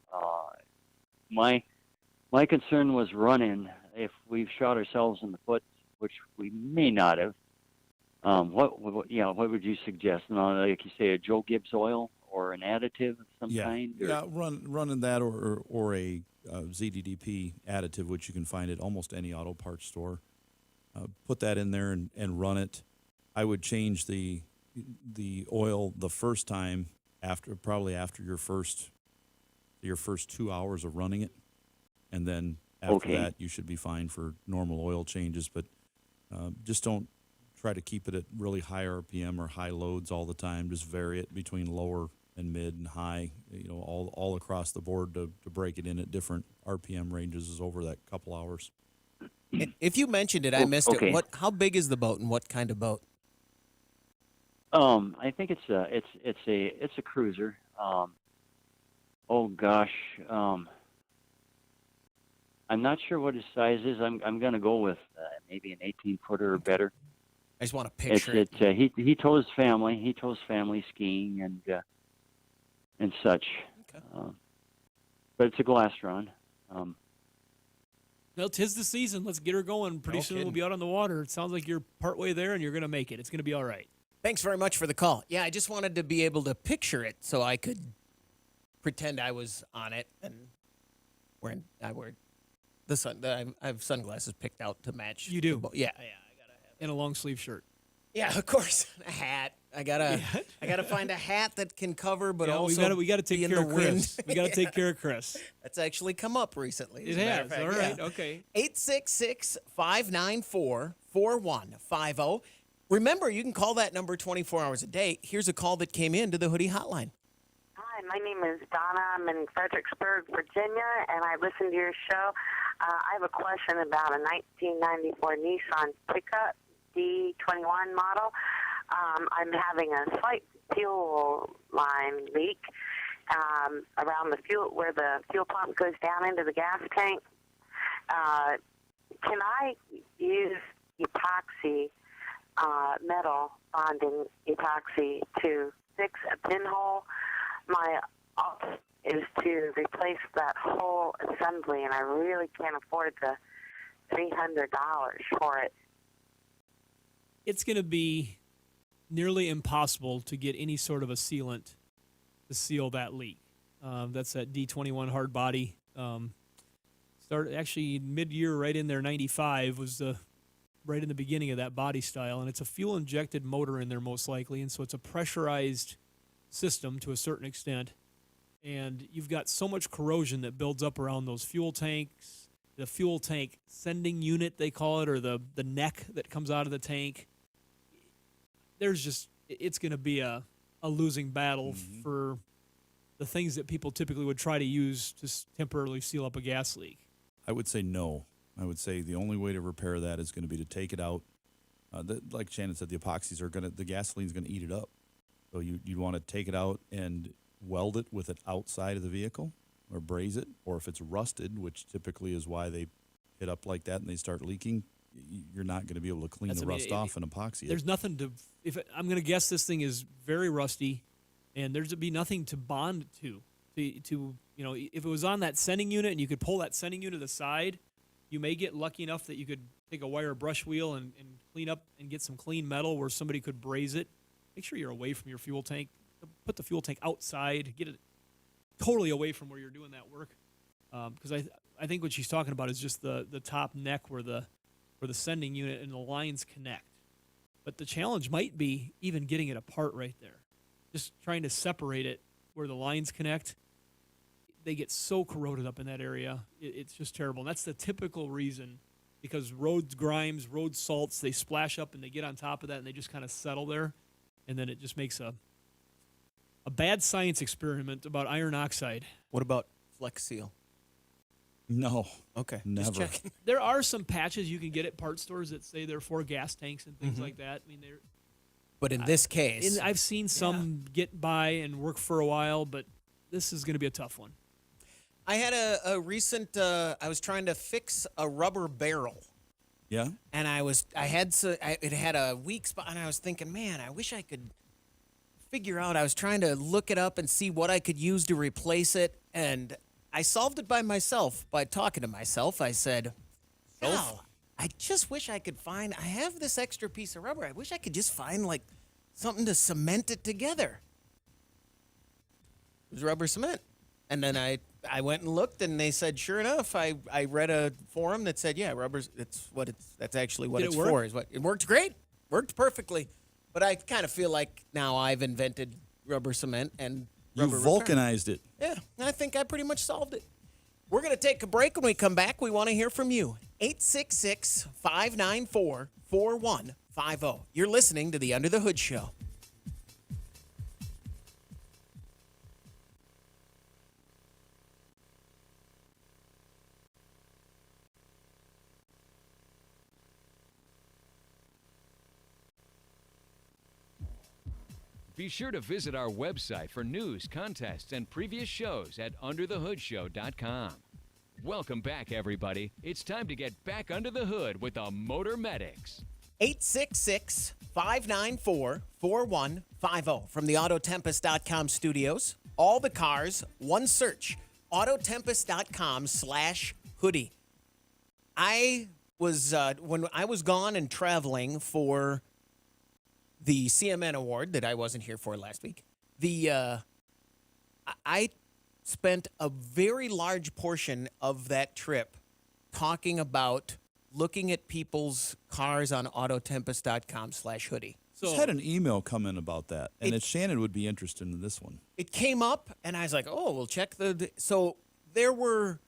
My concern was run-in. If we've shot ourselves in the foot, which we may not have, what would you suggest? Like you say, a Joe Gibbs oil or an additive of some kind? Or? Yeah, running that or a ZDDP additive, which you can find at almost any auto parts store. Put that in there and run it. I would change the oil the first time after your first 2 hours of running it, and then after that you should be fine for normal oil changes. But just don't try to keep it at really high RPM or high loads all the time. Just vary it between lower and mid and high, all across the board to break it in at different RPM ranges over that couple hours. If you mentioned it, I missed it. How big is the boat, and what kind of boat? I think it's a cruiser. I'm not sure what his size is. I'm going to go with maybe an 18-footer or better. I just want to picture it. He tows family. He tows family skiing and such. Okay. But it's a Glastron. Well, 'tis the season. Let's get her going. Pretty soon we'll be out on the water. It sounds like you're partway there, and you're going to make it. It's going to be all right. Thanks very much for the call. Yeah, I just wanted to be able to picture it so I could pretend I was on it and I wear the sun. I have sunglasses picked out to match. You do? Yeah, I gotta have. And a long sleeve shirt. Yeah, of course. A hat. I gotta find a hat that can cover, but also we gotta take care of Chris. We gotta take care of Chris. That's actually come up recently. It has. All right. Okay. 866-594-4150. Remember, you can call that number 24 hours a day. Here's a call that came in to the Hoodie Hotline. Hi, my name is Donna. I'm in Fredericksburg, Virginia, and I listen to your show. I have a question about a 1994 Nissan pickup, D21 model. I'm having a slight fuel line leak around the fuel, where the fuel pump goes down into the gas tank. Can I use epoxy, metal bonding epoxy, to fix a pinhole My offer is to replace that whole assembly, and I really can't afford the $300 for it. It's going to be nearly impossible to get any sort of a sealant to seal that leak. That's that D21 hard body. Started actually mid-year, right in there. 95 was right in the beginning of that body style, and it's a fuel-injected motor in there most likely, and so it's a pressurized system to a certain extent. And you've got so much corrosion that builds up around those fuel tanks, the fuel tank sending unit they call it, or the neck that comes out of the tank. It's going to be a losing battle for the things that people typically would try to use to temporarily seal up a gas leak. I would say no. I would say the only way to repair that is going to be to take it out. Like Shannon said, the epoxies the gasoline's going to eat it up. So you'd want to take it out and weld it with it outside of the vehicle, or braze it, or if it's rusted, which typically is why they hit up like that and they start leaking, you're not going to be able to clean the rust off and epoxy it. There's nothing to. I'm going to guess this thing is very rusty, and there'd be nothing to bond to. If it was on that sending unit and you could pull that sending unit aside, you may get lucky enough that you could take a wire brush wheel and clean up and get some clean metal where somebody could braze it. Make sure you're away from your fuel tank. Put the fuel tank outside. Get it totally away from where you're doing that work. Because I think what she's talking about is just the top neck where the sending unit and the lines connect. But the challenge might be even getting it apart right there. Just trying to separate it where the lines connect. They get so corroded up in that area. It's just terrible. And that's the typical reason, because road grimes, road salts, they splash up and they get on top of that and they just kind of settle there. And then it just makes a bad science experiment about iron oxide. What about Flex Seal? No. Okay. Never. Just checking. There are some patches you can get at part stores that say they're for gas tanks and things like that. I mean, But in this case, I've seen some get by and work for a while, but this is going to be a tough one. I had a recent. I was trying to fix a rubber barrel. Yeah. And it had a weak spot, and I was thinking, man, I wish I could figure out. I was trying to look it up and see what I could use to replace it, and I solved it by myself by talking to myself. I said, "Oh, I just wish I could find. I have this extra piece of rubber. I wish I could just find like something to cement it together." It was rubber cement, and then I went and looked, and they said, sure enough, I read a forum that said, yeah, rubber's that's actually what it's for. It worked great, worked perfectly, but I kind of feel like now I've invented rubber cement and You vulcanized it. Yeah, I think I pretty much solved it. We're going to take a break. When we come back, we want to hear from you. 866-594-4150. You're listening to the Under the Hood Show. Be sure to visit our website for news, contests, and previous shows at underthehoodshow.com. Welcome back, everybody. It's time to get back under the hood with the Motor Medics. 866-594-4150 from the Autotempest.com studios. All the cars, one search. Autotempest.com/hoodie. I was, when I was gone and traveling for the CMN award that I wasn't here for last week, I spent a very large portion of that trip talking about looking at people's cars on autotempest.com/hoodie. So I had an email come in about that, and Shannon would be interested in this one. It came up, and I was like, oh, we'll check so there were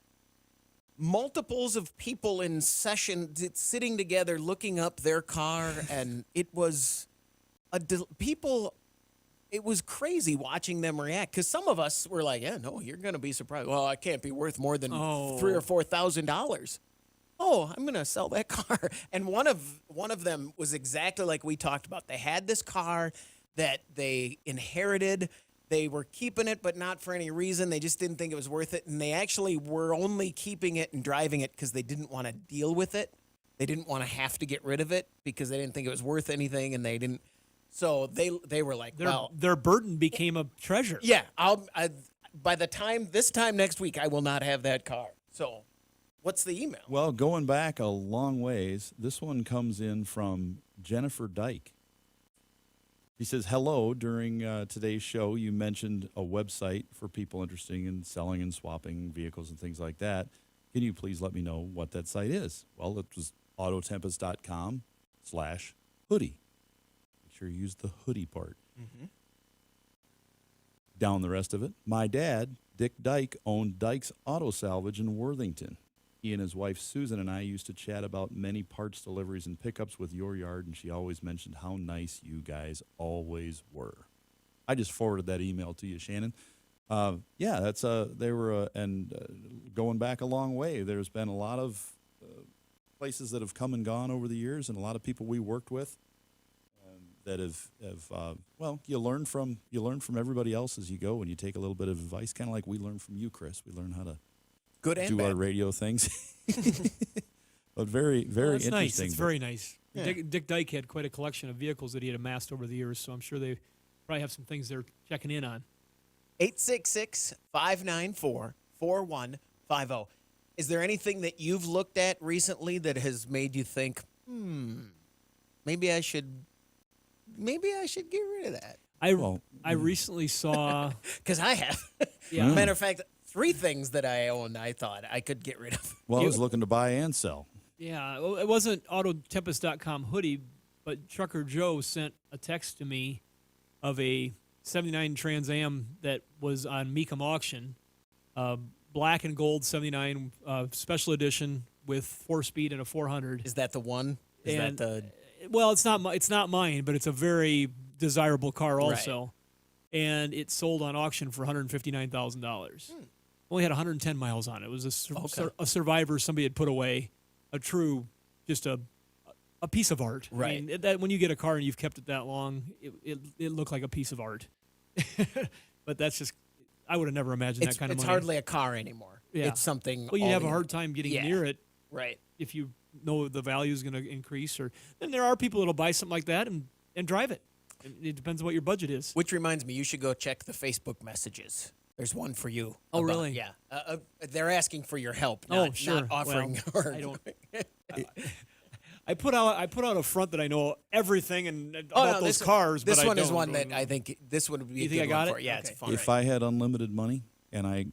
multiples of people in session sitting together looking up their car, and it was it was crazy watching them react, because some of us were like, yeah, no, you're going to be surprised. Well, I can't be worth more than $3,000 or $4,000. Oh, I'm going to sell that car. And one of them was exactly like we talked about. They had this car that they inherited. They were keeping it, but not for any reason. They just didn't think it was worth it. And they actually were only keeping it and driving it because they didn't want to deal with it. They didn't want to have to get rid of it because they didn't think it was worth anything, and they didn't. So they were like, Their burden became a treasure. yeah, by this time next week, I will not have that car. So, what's the email? Well, going back a long ways, this one comes in from Jennifer Dyke. He says, hello, during today's show, you mentioned a website for people interested in selling and swapping vehicles and things like that. Can you please let me know what that site is? Well, it was autotempest.com/hoodie. Make sure you use the hoodie part. Mm-hmm. Down the rest of it, my dad, Dick Dyke, owned Dyke's Auto Salvage in Worthington. He and his wife Susan and I used to chat about many parts deliveries and pickups with your yard, and she always mentioned how nice you guys always were. I just forwarded that email to you, Shannon. Yeah, that's they were going back a long way. There's been a lot of places that have come and gone over the years, and a lot of people we worked with that have well, you learn from everybody else as you go, and you take a little bit of advice, kind of like we learned from you, Chris. We learned how to do our radio things. But very, very That's interesting. nice. It's very nice. Yeah. Dick Dyke had quite a collection of vehicles that he had amassed over the years, so I'm sure they probably have some things they're checking in on. 866-594-4150. Is there anything that you've looked at recently that has made you think, maybe I should get rid of that? I recently saw because I have. Yeah. Matter of fact, 3 things that I own I thought I could get rid of. Well, I was looking to buy and sell. Yeah, well, it wasn't autotempest.com hoodie, but Trucker Joe sent a text to me of a 79 Trans Am that was on Mecum auction, black and gold 79 special edition with 4-speed and a 400. Is that the one? Well, it's not mine, but it's a very desirable car also. Right. And it sold on auction for $159,000. Only had 110 miles on it. It was a survivor somebody had put away, just a piece of art. Right. I mean, that when you get a car and you've kept it that long, it looked like a piece of art. But that's just, I would have never imagined that kind of money. It's hardly a car anymore. Yeah. It's something. Well, you have a hard time getting near it. Right. If you know the value is going to increase, then there are people that'll buy something like that and drive it. It depends on what your budget is. Which reminds me, you should go check the Facebook messages. There's one for you. Oh, really? Yeah. They're asking for your help. Sure. Not offering. Well, I don't. I put out a front that I know everything about those cars. This but one I is don't. one that I think this would be. You a think good I got one for it? Yeah, Okay. it's fun. If I had unlimited money and I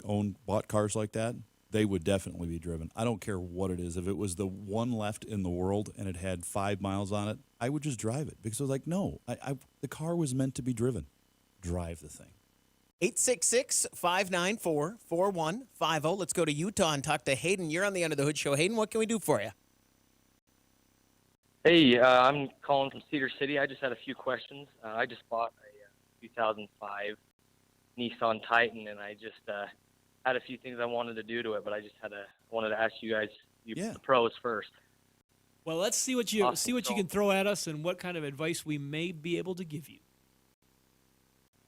bought cars like that, they would definitely be driven. I don't care what it is. If it was the one left in the world and it had 5 miles on it, I would just drive it because I was like, no, the car was meant to be driven. Drive the thing. 866-594-4150. Let's go to Utah and talk to Hayden. You're on the Under the Hood Show. Hayden, what can we do for you? Hey, I'm calling from Cedar City. I just had a few questions. I just bought a 2005 Nissan Titan, and I just had a few things I wanted to do to it, but I wanted to ask you guys, the pros first. Well, let's see what you you can throw at us and what kind of advice we may be able to give you.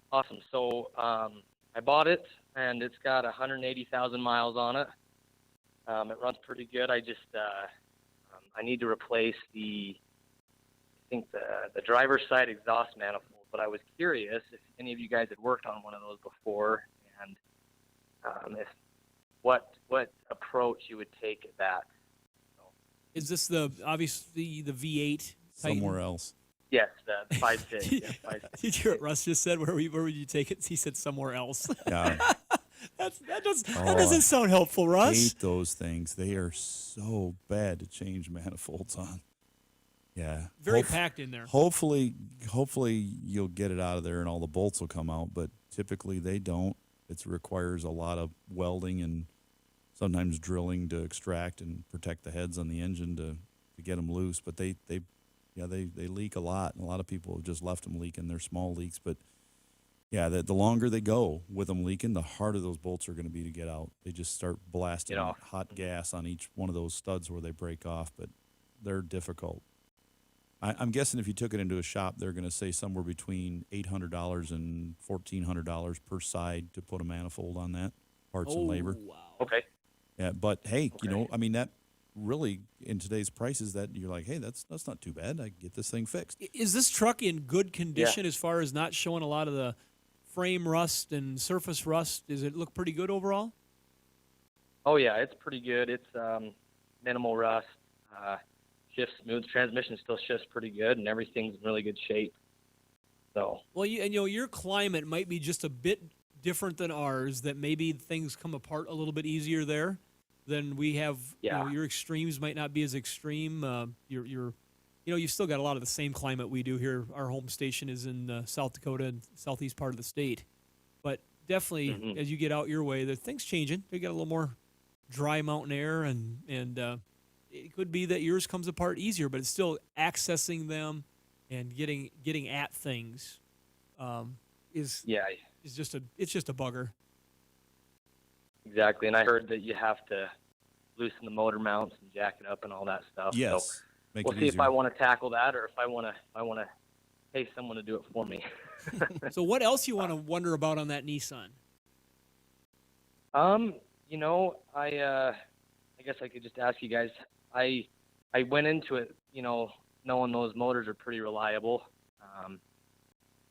Awesome. So I bought it, and it's got 180,000 miles on it. It runs pretty good. I just I need to replace the driver's side exhaust manifold. But I was curious if any of you guys had worked on one of those before, and if what approach you would take at that. Is this obviously the V8 Titan? Somewhere else? Yes, the 5.6. Yeah, 5.6. Did you hear what Russ just said? Where would you take it? He said somewhere else. Yeah. That doesn't sound helpful, Russ. I hate those things. They are so bad to change manifolds on. Yeah. Very packed in there. Hopefully you'll get it out of there and all the bolts will come out, but typically they don't. It requires a lot of welding and sometimes drilling to extract and protect the heads on the engine to get them loose. But they leak a lot, and a lot of people have just left them leaking. They're small leaks, but yeah, the longer they go with them leaking, the harder those bolts are going to be to get out. They just start blasting hot gas on each one of those studs where they break off, but they're difficult. I'm guessing if you took it into a shop, they're going to say somewhere between $800 and $1,400 per side to put a manifold on that, parts and labor. Wow. Okay. Yeah, but hey, I mean, that really in today's prices that you're like, hey, that's not too bad. I can get this thing fixed. Is this truck in good condition as far as not showing a lot of the frame rust and surface rust? Does it look pretty good overall? Oh yeah, it's pretty good. It's minimal rust. Shifts smooth. Transmission still shifts pretty good, and everything's in really good shape. So. Well, your climate might be just a bit different than ours. That maybe things come apart a little bit easier there than we have. Yeah. Your extremes might not be as extreme. You've still got a lot of the same climate we do here. Our home station is in South Dakota and southeast part of the state. But definitely, as you get out your way, the things changing. They got a little more dry mountain air, and it could be that yours comes apart easier, but it's still accessing them and getting at things is just a bugger. Exactly, and I heard that you have to loosen the motor mounts and jack it up and all that stuff. Yes, so make we'll it see easier. if I want to tackle that or if I want to pay someone to do it for me. So what else you want to wonder about on that Nissan? I guess I could just ask you guys. I went into it, knowing those motors are pretty reliable.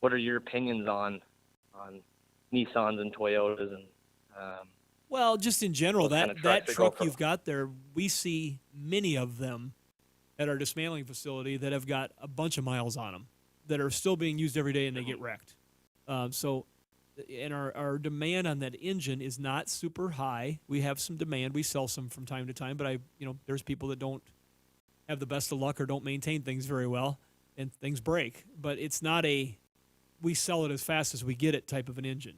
What are your opinions on Nissans and Toyotas and Well, just in general, kind that of trucks they go truck for? you've got there, we see many of them at our dismantling facility that have got a bunch of miles on them that are still being used every day and they get wrecked. And our demand on that engine is not super high. We have some demand. We sell some from time to time, but there's people that don't have the best of luck or don't maintain things very well, and things break. But it's not we sell it as fast as we get it type of an engine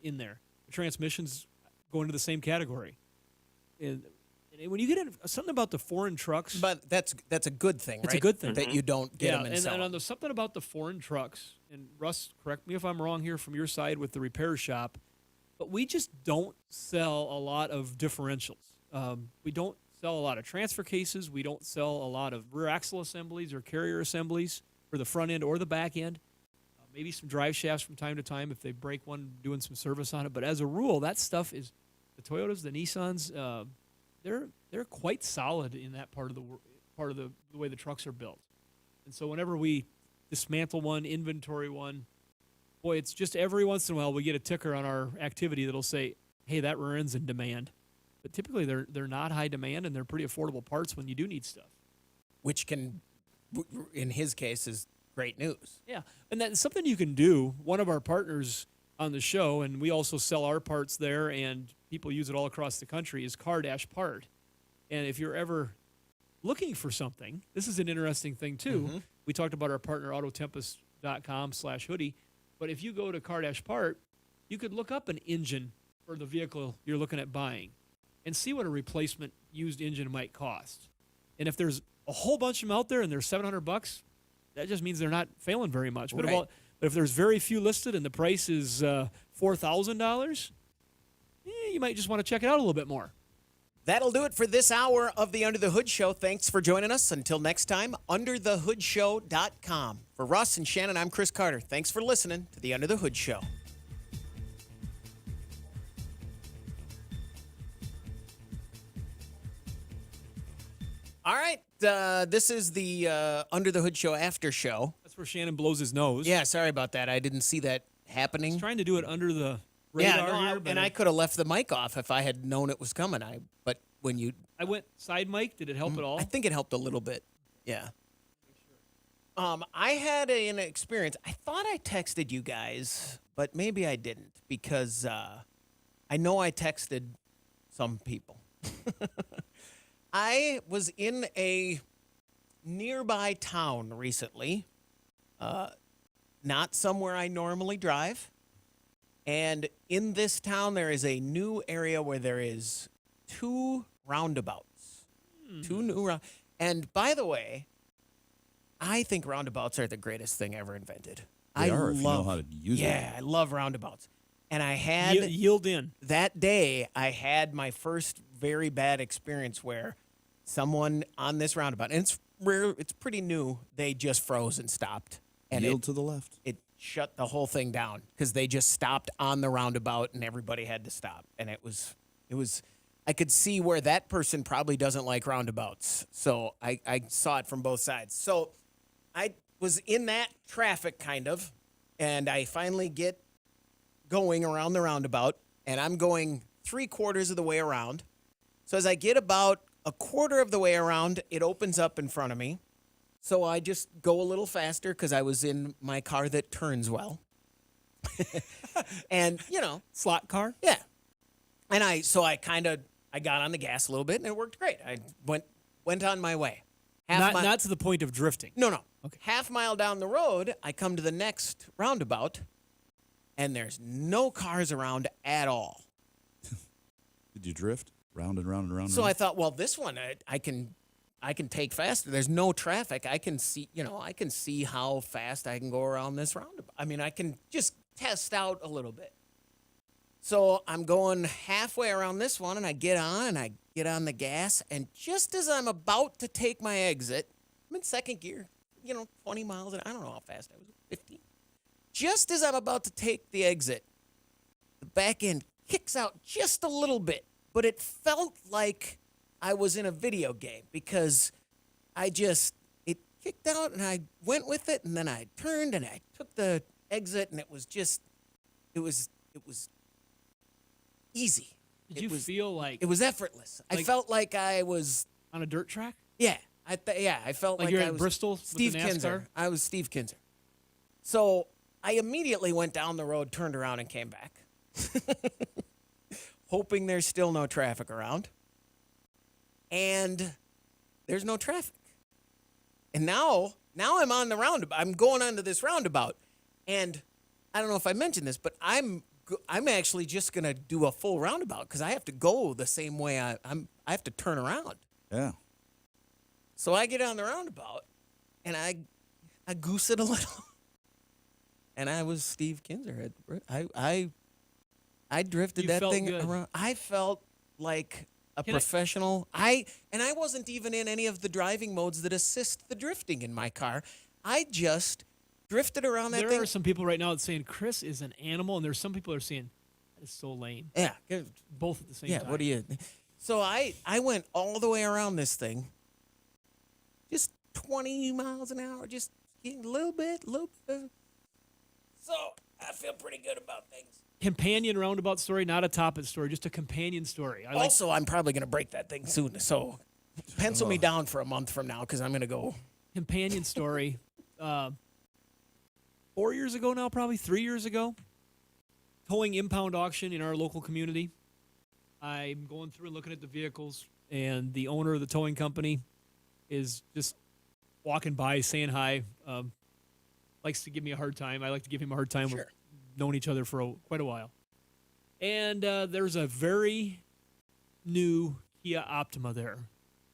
in there. The transmissions go into the same category. And when you get in something about the foreign trucks, But that's a good thing, it's right? a good thing that you don't get them and and, sell and 'em. on the something about the foreign trucks. And Russ, correct me if I'm wrong here from your side with the repair shop, but we just don't sell a lot of differentials. We don't sell a lot of transfer cases. We don't sell a lot of rear axle assemblies or carrier assemblies for the front end or the back end. Maybe some drive shafts from time to time if they break one, doing some service on it. But as a rule, that stuff is the Toyotas, the Nissans. They're quite solid in that part of the way the trucks are built. And so whenever we dismantle one, inventory one, boy, it's just every once in a while we get a ticker on our activity that'll say, hey, that rear end's in demand. But typically they're not high demand and they're pretty affordable parts when you do need stuff. Which can, in his case, is great news. Yeah, and that's something you can do. One of our partners on the show, and we also sell our parts there, and people use it all across the country, is Car Dash Part. And if you're ever looking for something, this is an interesting thing, too. We talked about our partner, autotempest.com/hoodie. But if you go to Car Dash Part, you could look up an engine for the vehicle you're looking at buying and see what a replacement used engine might cost. And if there's a whole bunch of them out there and they're $700, that just means they're not failing very much. But, Right. but if there's very few listed and the price is $4,000, you might just want to check it out a little bit more. That'll do it for this hour of the Under the Hood Show. Thanks for joining us. Until next time, underthehoodshow.com. For Russ and Shannon, I'm Chris Carter. Thanks for listening to the Under the Hood Show. All right, this is the Under the Hood Show after show. That's where Shannon blows his nose. Yeah, sorry about that. I didn't see that happening. He's trying to do it under the radar here. But I could have left the mic off if I had known it was coming. But when you, I went side mic. Did it help at all? I think it helped a little bit. Yeah. I had an experience. I thought I texted you guys, but maybe I didn't because I know I texted some people. I was in a nearby town recently, not somewhere I normally drive. And in this town, there is a new area where there is 2 roundabouts. 2 new And by the way, I think roundabouts are the greatest thing ever invented. They are if you know how to use them. Yeah, I love roundabouts. And I had yield in. That day, I had my first very bad experience where someone on this roundabout, and it's rare, it's pretty new, they just froze and stopped. And Yield to the left. It shut the whole thing down because they just stopped on the roundabout and everybody had to stop. And it was I could see where that person probably doesn't like roundabouts. So I saw it from both sides. So I was in that traffic kind of, and I finally get going around the roundabout, and I'm going 3/4 of the way around. So as I get about a quarter of the way around, it opens up in front of me. So I just go a little faster because I was in my car that turns well. And, Slot car? yeah. And I got on the gas a little bit, and it worked great. I went on my way. Not to the point of drifting. No. Okay. Half mile down the road, I come to the next roundabout, and there's no cars around at all. Did you drift round and round and round? So I thought, well, this one I can take faster. There's no traffic. I can see how fast I can go around this roundabout. I mean, I can just test out a little bit. So I'm going halfway around this one, and I get on the gas, and just as I'm about to take my exit, I'm in second gear, 20 miles, and I don't know how fast I was, 15. Just as I'm about to take the exit, the back end kicks out just a little bit, but it felt like I was in a video game because it kicked out, and I went with it, and then I turned, and I took the exit, and it was easy. Did you feel like it was effortless? I felt like I was on a dirt track? Yeah, I felt like you're I at was Bristol Steve with the NASCAR? Kinzer. I was Steve Kinzer. So I immediately went down the road, turned around, and came back, hoping there's still no traffic around. And there's no traffic. And now I'm on the roundabout. I'm going onto this roundabout, and I don't know if I mentioned this, but I'm actually just gonna do a full roundabout because I have to go the same way I have to turn around. Yeah. So I get on the roundabout, and I goose it a little, and I was Steve Kinzer. I drifted You that felt thing good. around. I felt like a Can I- professional. I wasn't even in any of the driving modes that assist the drifting in my car. I just drifted around that There thing. are some people right now that's saying Chris is an animal, and there's some people that are saying that is so lame. Yeah. Both at the same Yeah, time. what do you? So I went all the way around this thing, just 20 miles an hour, just a little bit. So I feel pretty good about things. Companion roundabout story, not a top-it story, just a companion story. Also, I'm probably going to break that thing soon, so pencil me down for a month from now because I'm going to go. Companion story. 4 years ago now, probably 3 years ago, towing impound auction in our local community. I'm going through and looking at the vehicles, and the owner of the towing company is just walking by, saying hi. Likes to give me a hard time. I like to give him a hard time. Sure. We've known each other for quite a while. And there's a very new Kia Optima there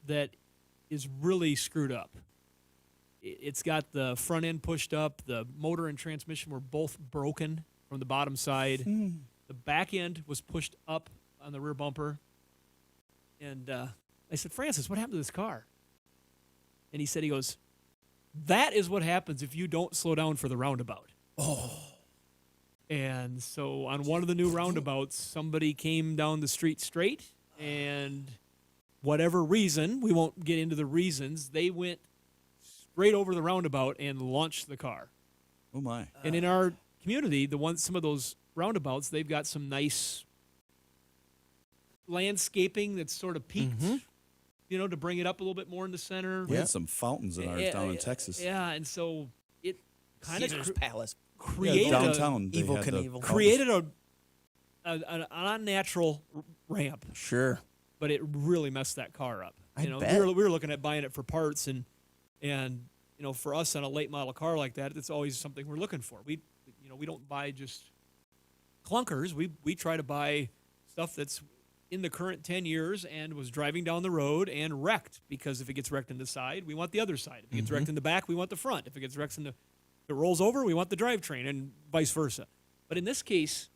that is really screwed up. It's got the front end pushed up. The motor and transmission were both broken from the bottom side. The back end was pushed up on the rear bumper. And I said, Francis, what happened to this car? And he said, that is what happens if you don't slow down for the roundabout. Oh. And so on one of the new roundabouts, somebody came down the street straight, and whatever reason, we won't get into the reasons, they went straight over the roundabout and launched the car. Oh my! And in our community, some of those roundabouts, they've got some nice landscaping that's sort of peaked, to bring it up a little bit more in the center. We had some fountains in ours down in Texas. Yeah, and so it kind of Caesar's Palace. created downtown. they Evil had the Knievel. fountains. created an unnatural ramp, Sure. but it really messed that car up. I We bet. were looking at buying it for parts, and for us on a late model car like that, it's always something we're looking for. We don't buy just clunkers. We try to buy stuff that's in the current 10 years and was driving down the road and wrecked, because if it gets wrecked in the side, we want the other side. If it gets wrecked in the back, we want the front. If it gets wrecked if it rolls over, we want the drivetrain, and vice versa. But in this case,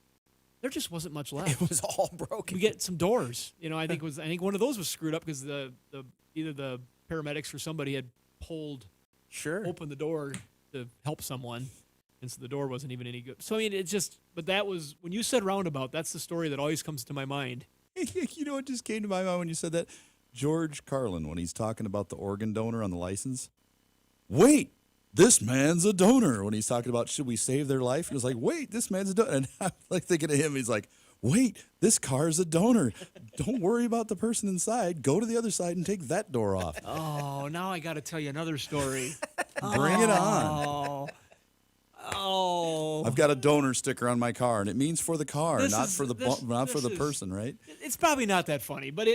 there just wasn't much left. It was all broken. We get some doors. I think one of those was screwed up because either the paramedics or somebody had pulled open the door to help someone, and so the door wasn't even any good. So it's just, but that was when you said roundabout. That's the story that always comes to my mind. You know what just came to my mind when you said that? George Carlin, when he's talking about the organ donor on the license. Wait, this man's a donor. When he's talking about should we save their life, he was like, wait, this man's a donor. And I'm like thinking of him, he's like, wait, this car's a donor. Don't worry about the person inside. Go to the other side and take that door off. Oh, now I got to tell you another story. Bring it on. Oh. I've got a donor sticker on my car, and it means for the car, This not is- for the this- not for this the is- person, right? It's probably not that funny, but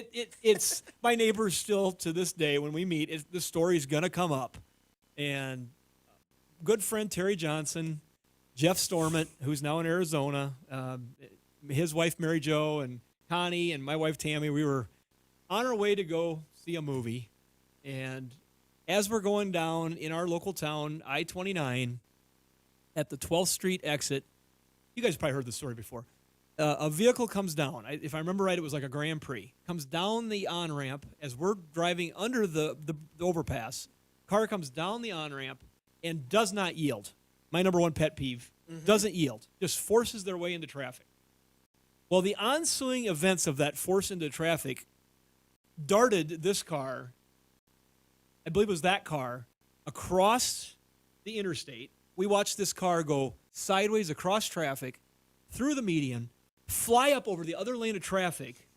it's my neighbors still to this day when we meet. The story's gonna come up, and good friend Terry Johnson, Jeff Stormont, who's now in Arizona, his wife Mary Jo, and Connie, and my wife Tammy. We were on our way to go see a movie, and as we're going down in our local town, I-29, at the 12th Street exit, you guys probably heard this story before. A vehicle comes down. If I remember right, it was like a Grand Prix. Comes down the on-ramp as we're driving under the overpass. Car comes down the on-ramp and does not yield. My number one pet peeve. Doesn't yield. Just forces their way into traffic. Well, the ensuing events of that force into traffic darted this car, I believe it was that car, across the interstate. We watched this car go sideways across traffic, through the median, fly up over the other lane of traffic,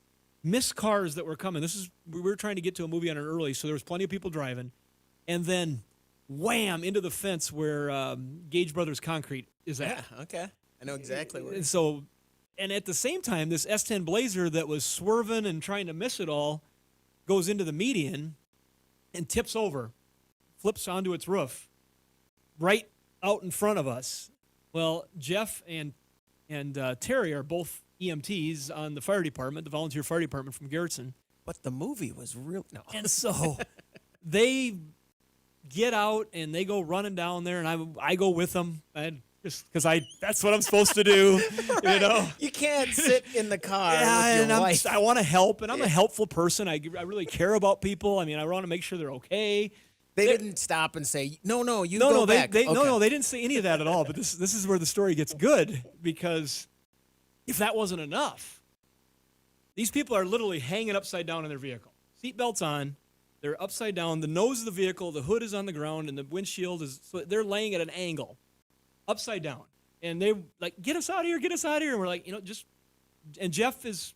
miss cars that were coming. We were trying to get to a movie on it early, so there was plenty of people driving, and then wham into the fence where Gage Brothers Concrete is at. Yeah, okay. I know exactly where. And so, and at the same time, this S10 Blazer that was swerving and trying to miss it all goes into the median and tips over, flips onto its roof, right out in front of us. Well, Jeff and Terry are both EMTs on the fire department, the volunteer fire department from Garrettson. But the movie was real. No. And so they get out and they go running down there, and I go with them. Just because that's what I'm supposed to do, you know. You can't sit in the car with and your wife. I want to help, and I'm a helpful person. I really care about people. I mean, I want to make sure they're okay. They didn't stop and say, no, you No, go no, back. they Okay. they didn't say any of that at all. But this is where the story gets good, because if that wasn't enough, these people are literally hanging upside down in their vehicle. Seatbelts on, they're upside down. The nose of the vehicle, the hood is on the ground, and the windshield is. So they're laying at an angle, upside down, and they like, get us out of here, get us out of here. And we're like, just. And Jeff is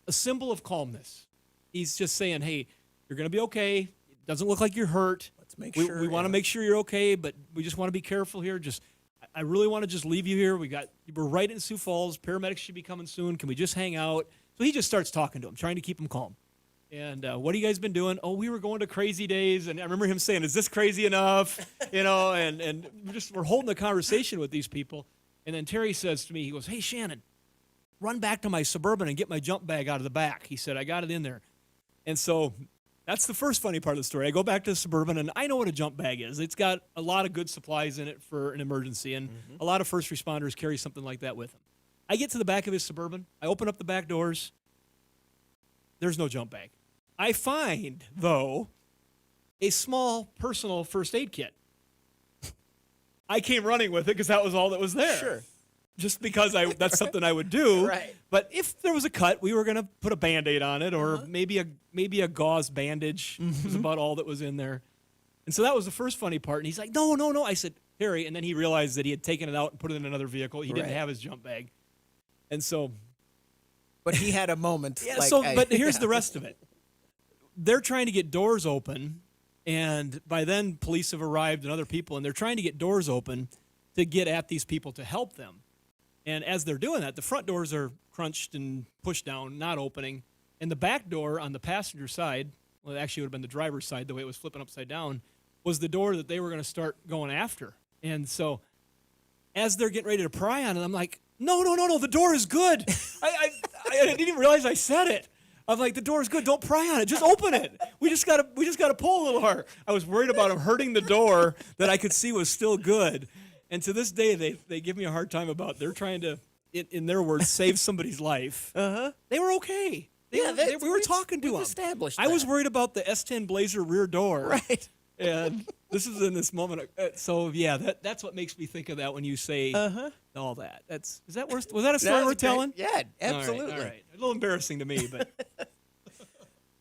a symbol of calmness. He's just saying, hey, you're gonna be okay. Doesn't look like you're hurt. Let's make we, sure. We want to make sure you're okay, but we just want to be careful here. I really want to just leave you here. We're right in Sioux Falls. Paramedics should be coming soon. Can we just hang out? So he just starts talking to him, trying to keep him calm. And what have you guys been doing? Oh, we were going to Crazy Days, and I remember him saying, "Is this crazy enough?" And we're holding a conversation with these people. And then Terry says to me, he goes, "Hey, Shannon, run back to my Suburban and get my jump bag out of the back." He said, "I got it in there." And so that's the first funny part of the story. I go back to the Suburban, and I know what a jump bag is. It's got a lot of good supplies in it for an emergency, and a lot of first responders carry something like that with them. I get to the back of his Suburban. I open up the back doors. There's no jump bag. I find, though, a small personal first aid kit. I came running with it because that was all that was there. Sure. Just because that's something I would do. Right. But if there was a cut, we were going to put a Band-Aid on it, or maybe a gauze bandage was about all that was in there. And so that was the first funny part. And he's like, no. I said, Terry. And then he realized that he had taken it out and put it in another vehicle. He didn't Right. have his jump bag. And so. But he had a moment. Yeah, like, but here's the rest of it. They're trying to get doors open. And by then, police have arrived and other people. And they're trying to get doors open to get at these people to help them. And as they're doing that, the front doors are crunched and pushed down, not opening. And the back door on the passenger side, well, it actually would have been the driver's side, the way it was flipping upside down, was the door that they were going to start going after. And so as they're getting ready to pry on it, I'm like, no, the door is good. I didn't even realize I said it. I'm like, the door is good. Don't pry on it. Just open it. We just gotta pull a little hard. I was worried about him hurting the door that I could see was still good. And to this day, they give me a hard time about they're trying to, in their words, save somebody's life. They were okay. We were talking to them. Established I was that. worried about the S10 Blazer rear door. Right. And this is in this moment. So yeah, that's what makes me think of that when you say all that. Was that a story we're telling? Yeah, absolutely. All right. A little embarrassing to me, but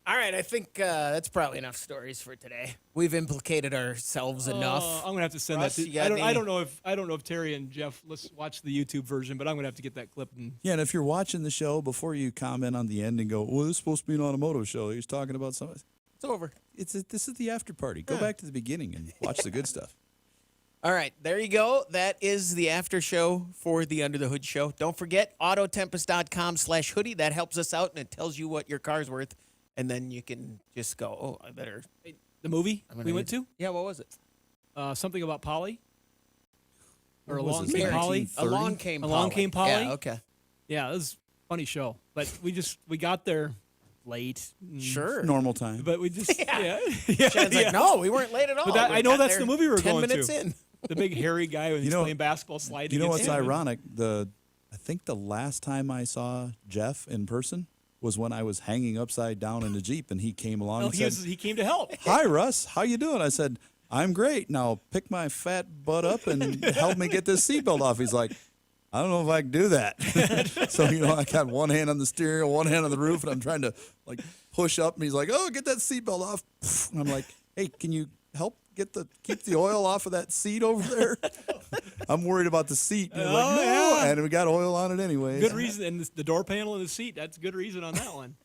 all right. I think that's probably enough stories for today. We've implicated ourselves enough. I'm gonna have to send Russ, that. you To, got I don't know if Terry and Jeff let's watch the YouTube version, but I'm gonna have to get that clip. Yeah, and if you're watching the show, before you comment on the end and go, "Well, this is supposed to be an automotive show," he's talking about something. It's over. This is the after party. Go back to the beginning and watch the good stuff. All right, there you go. That is the after show for the Under the Hood show. Don't forget, autotempest.com/hoodie. That helps us out, and it tells you what your car's worth. And then you can just go, oh, I better. The movie we went to? Yeah, what was it? Something about Polly? Or What was Along it, Came Polly? 1930? Along Came Polly. Polly? Yeah, okay. Yeah, it was a funny show. But we got there late. Sure. Normal time. But we just, yeah. Sharon's like, no, we weren't late at all. But I know that's the movie we were 10 going minutes to. in. The big hairy guy when he's playing basketball sliding. You know what's against him. ironic? I think the last time I saw Jeff in person was when I was hanging upside down in the Jeep, and he came along and said, he came to help. "Hi, Russ. How you doing?" I said, "I'm great. Now pick my fat butt up and help me get this seatbelt off." He's like, "I don't know if I can do that." So, I got one hand on the steering, one hand on the roof, and I'm trying to push up, and he's like, "Oh, get that seatbelt off." And I'm like, "Hey, can you help keep the oil off of that seat over there?" I'm worried about the seat. And like, no. Yeah. And we got oil on it anyway. Good reason. And the door panel and the seat, that's good reason on that one.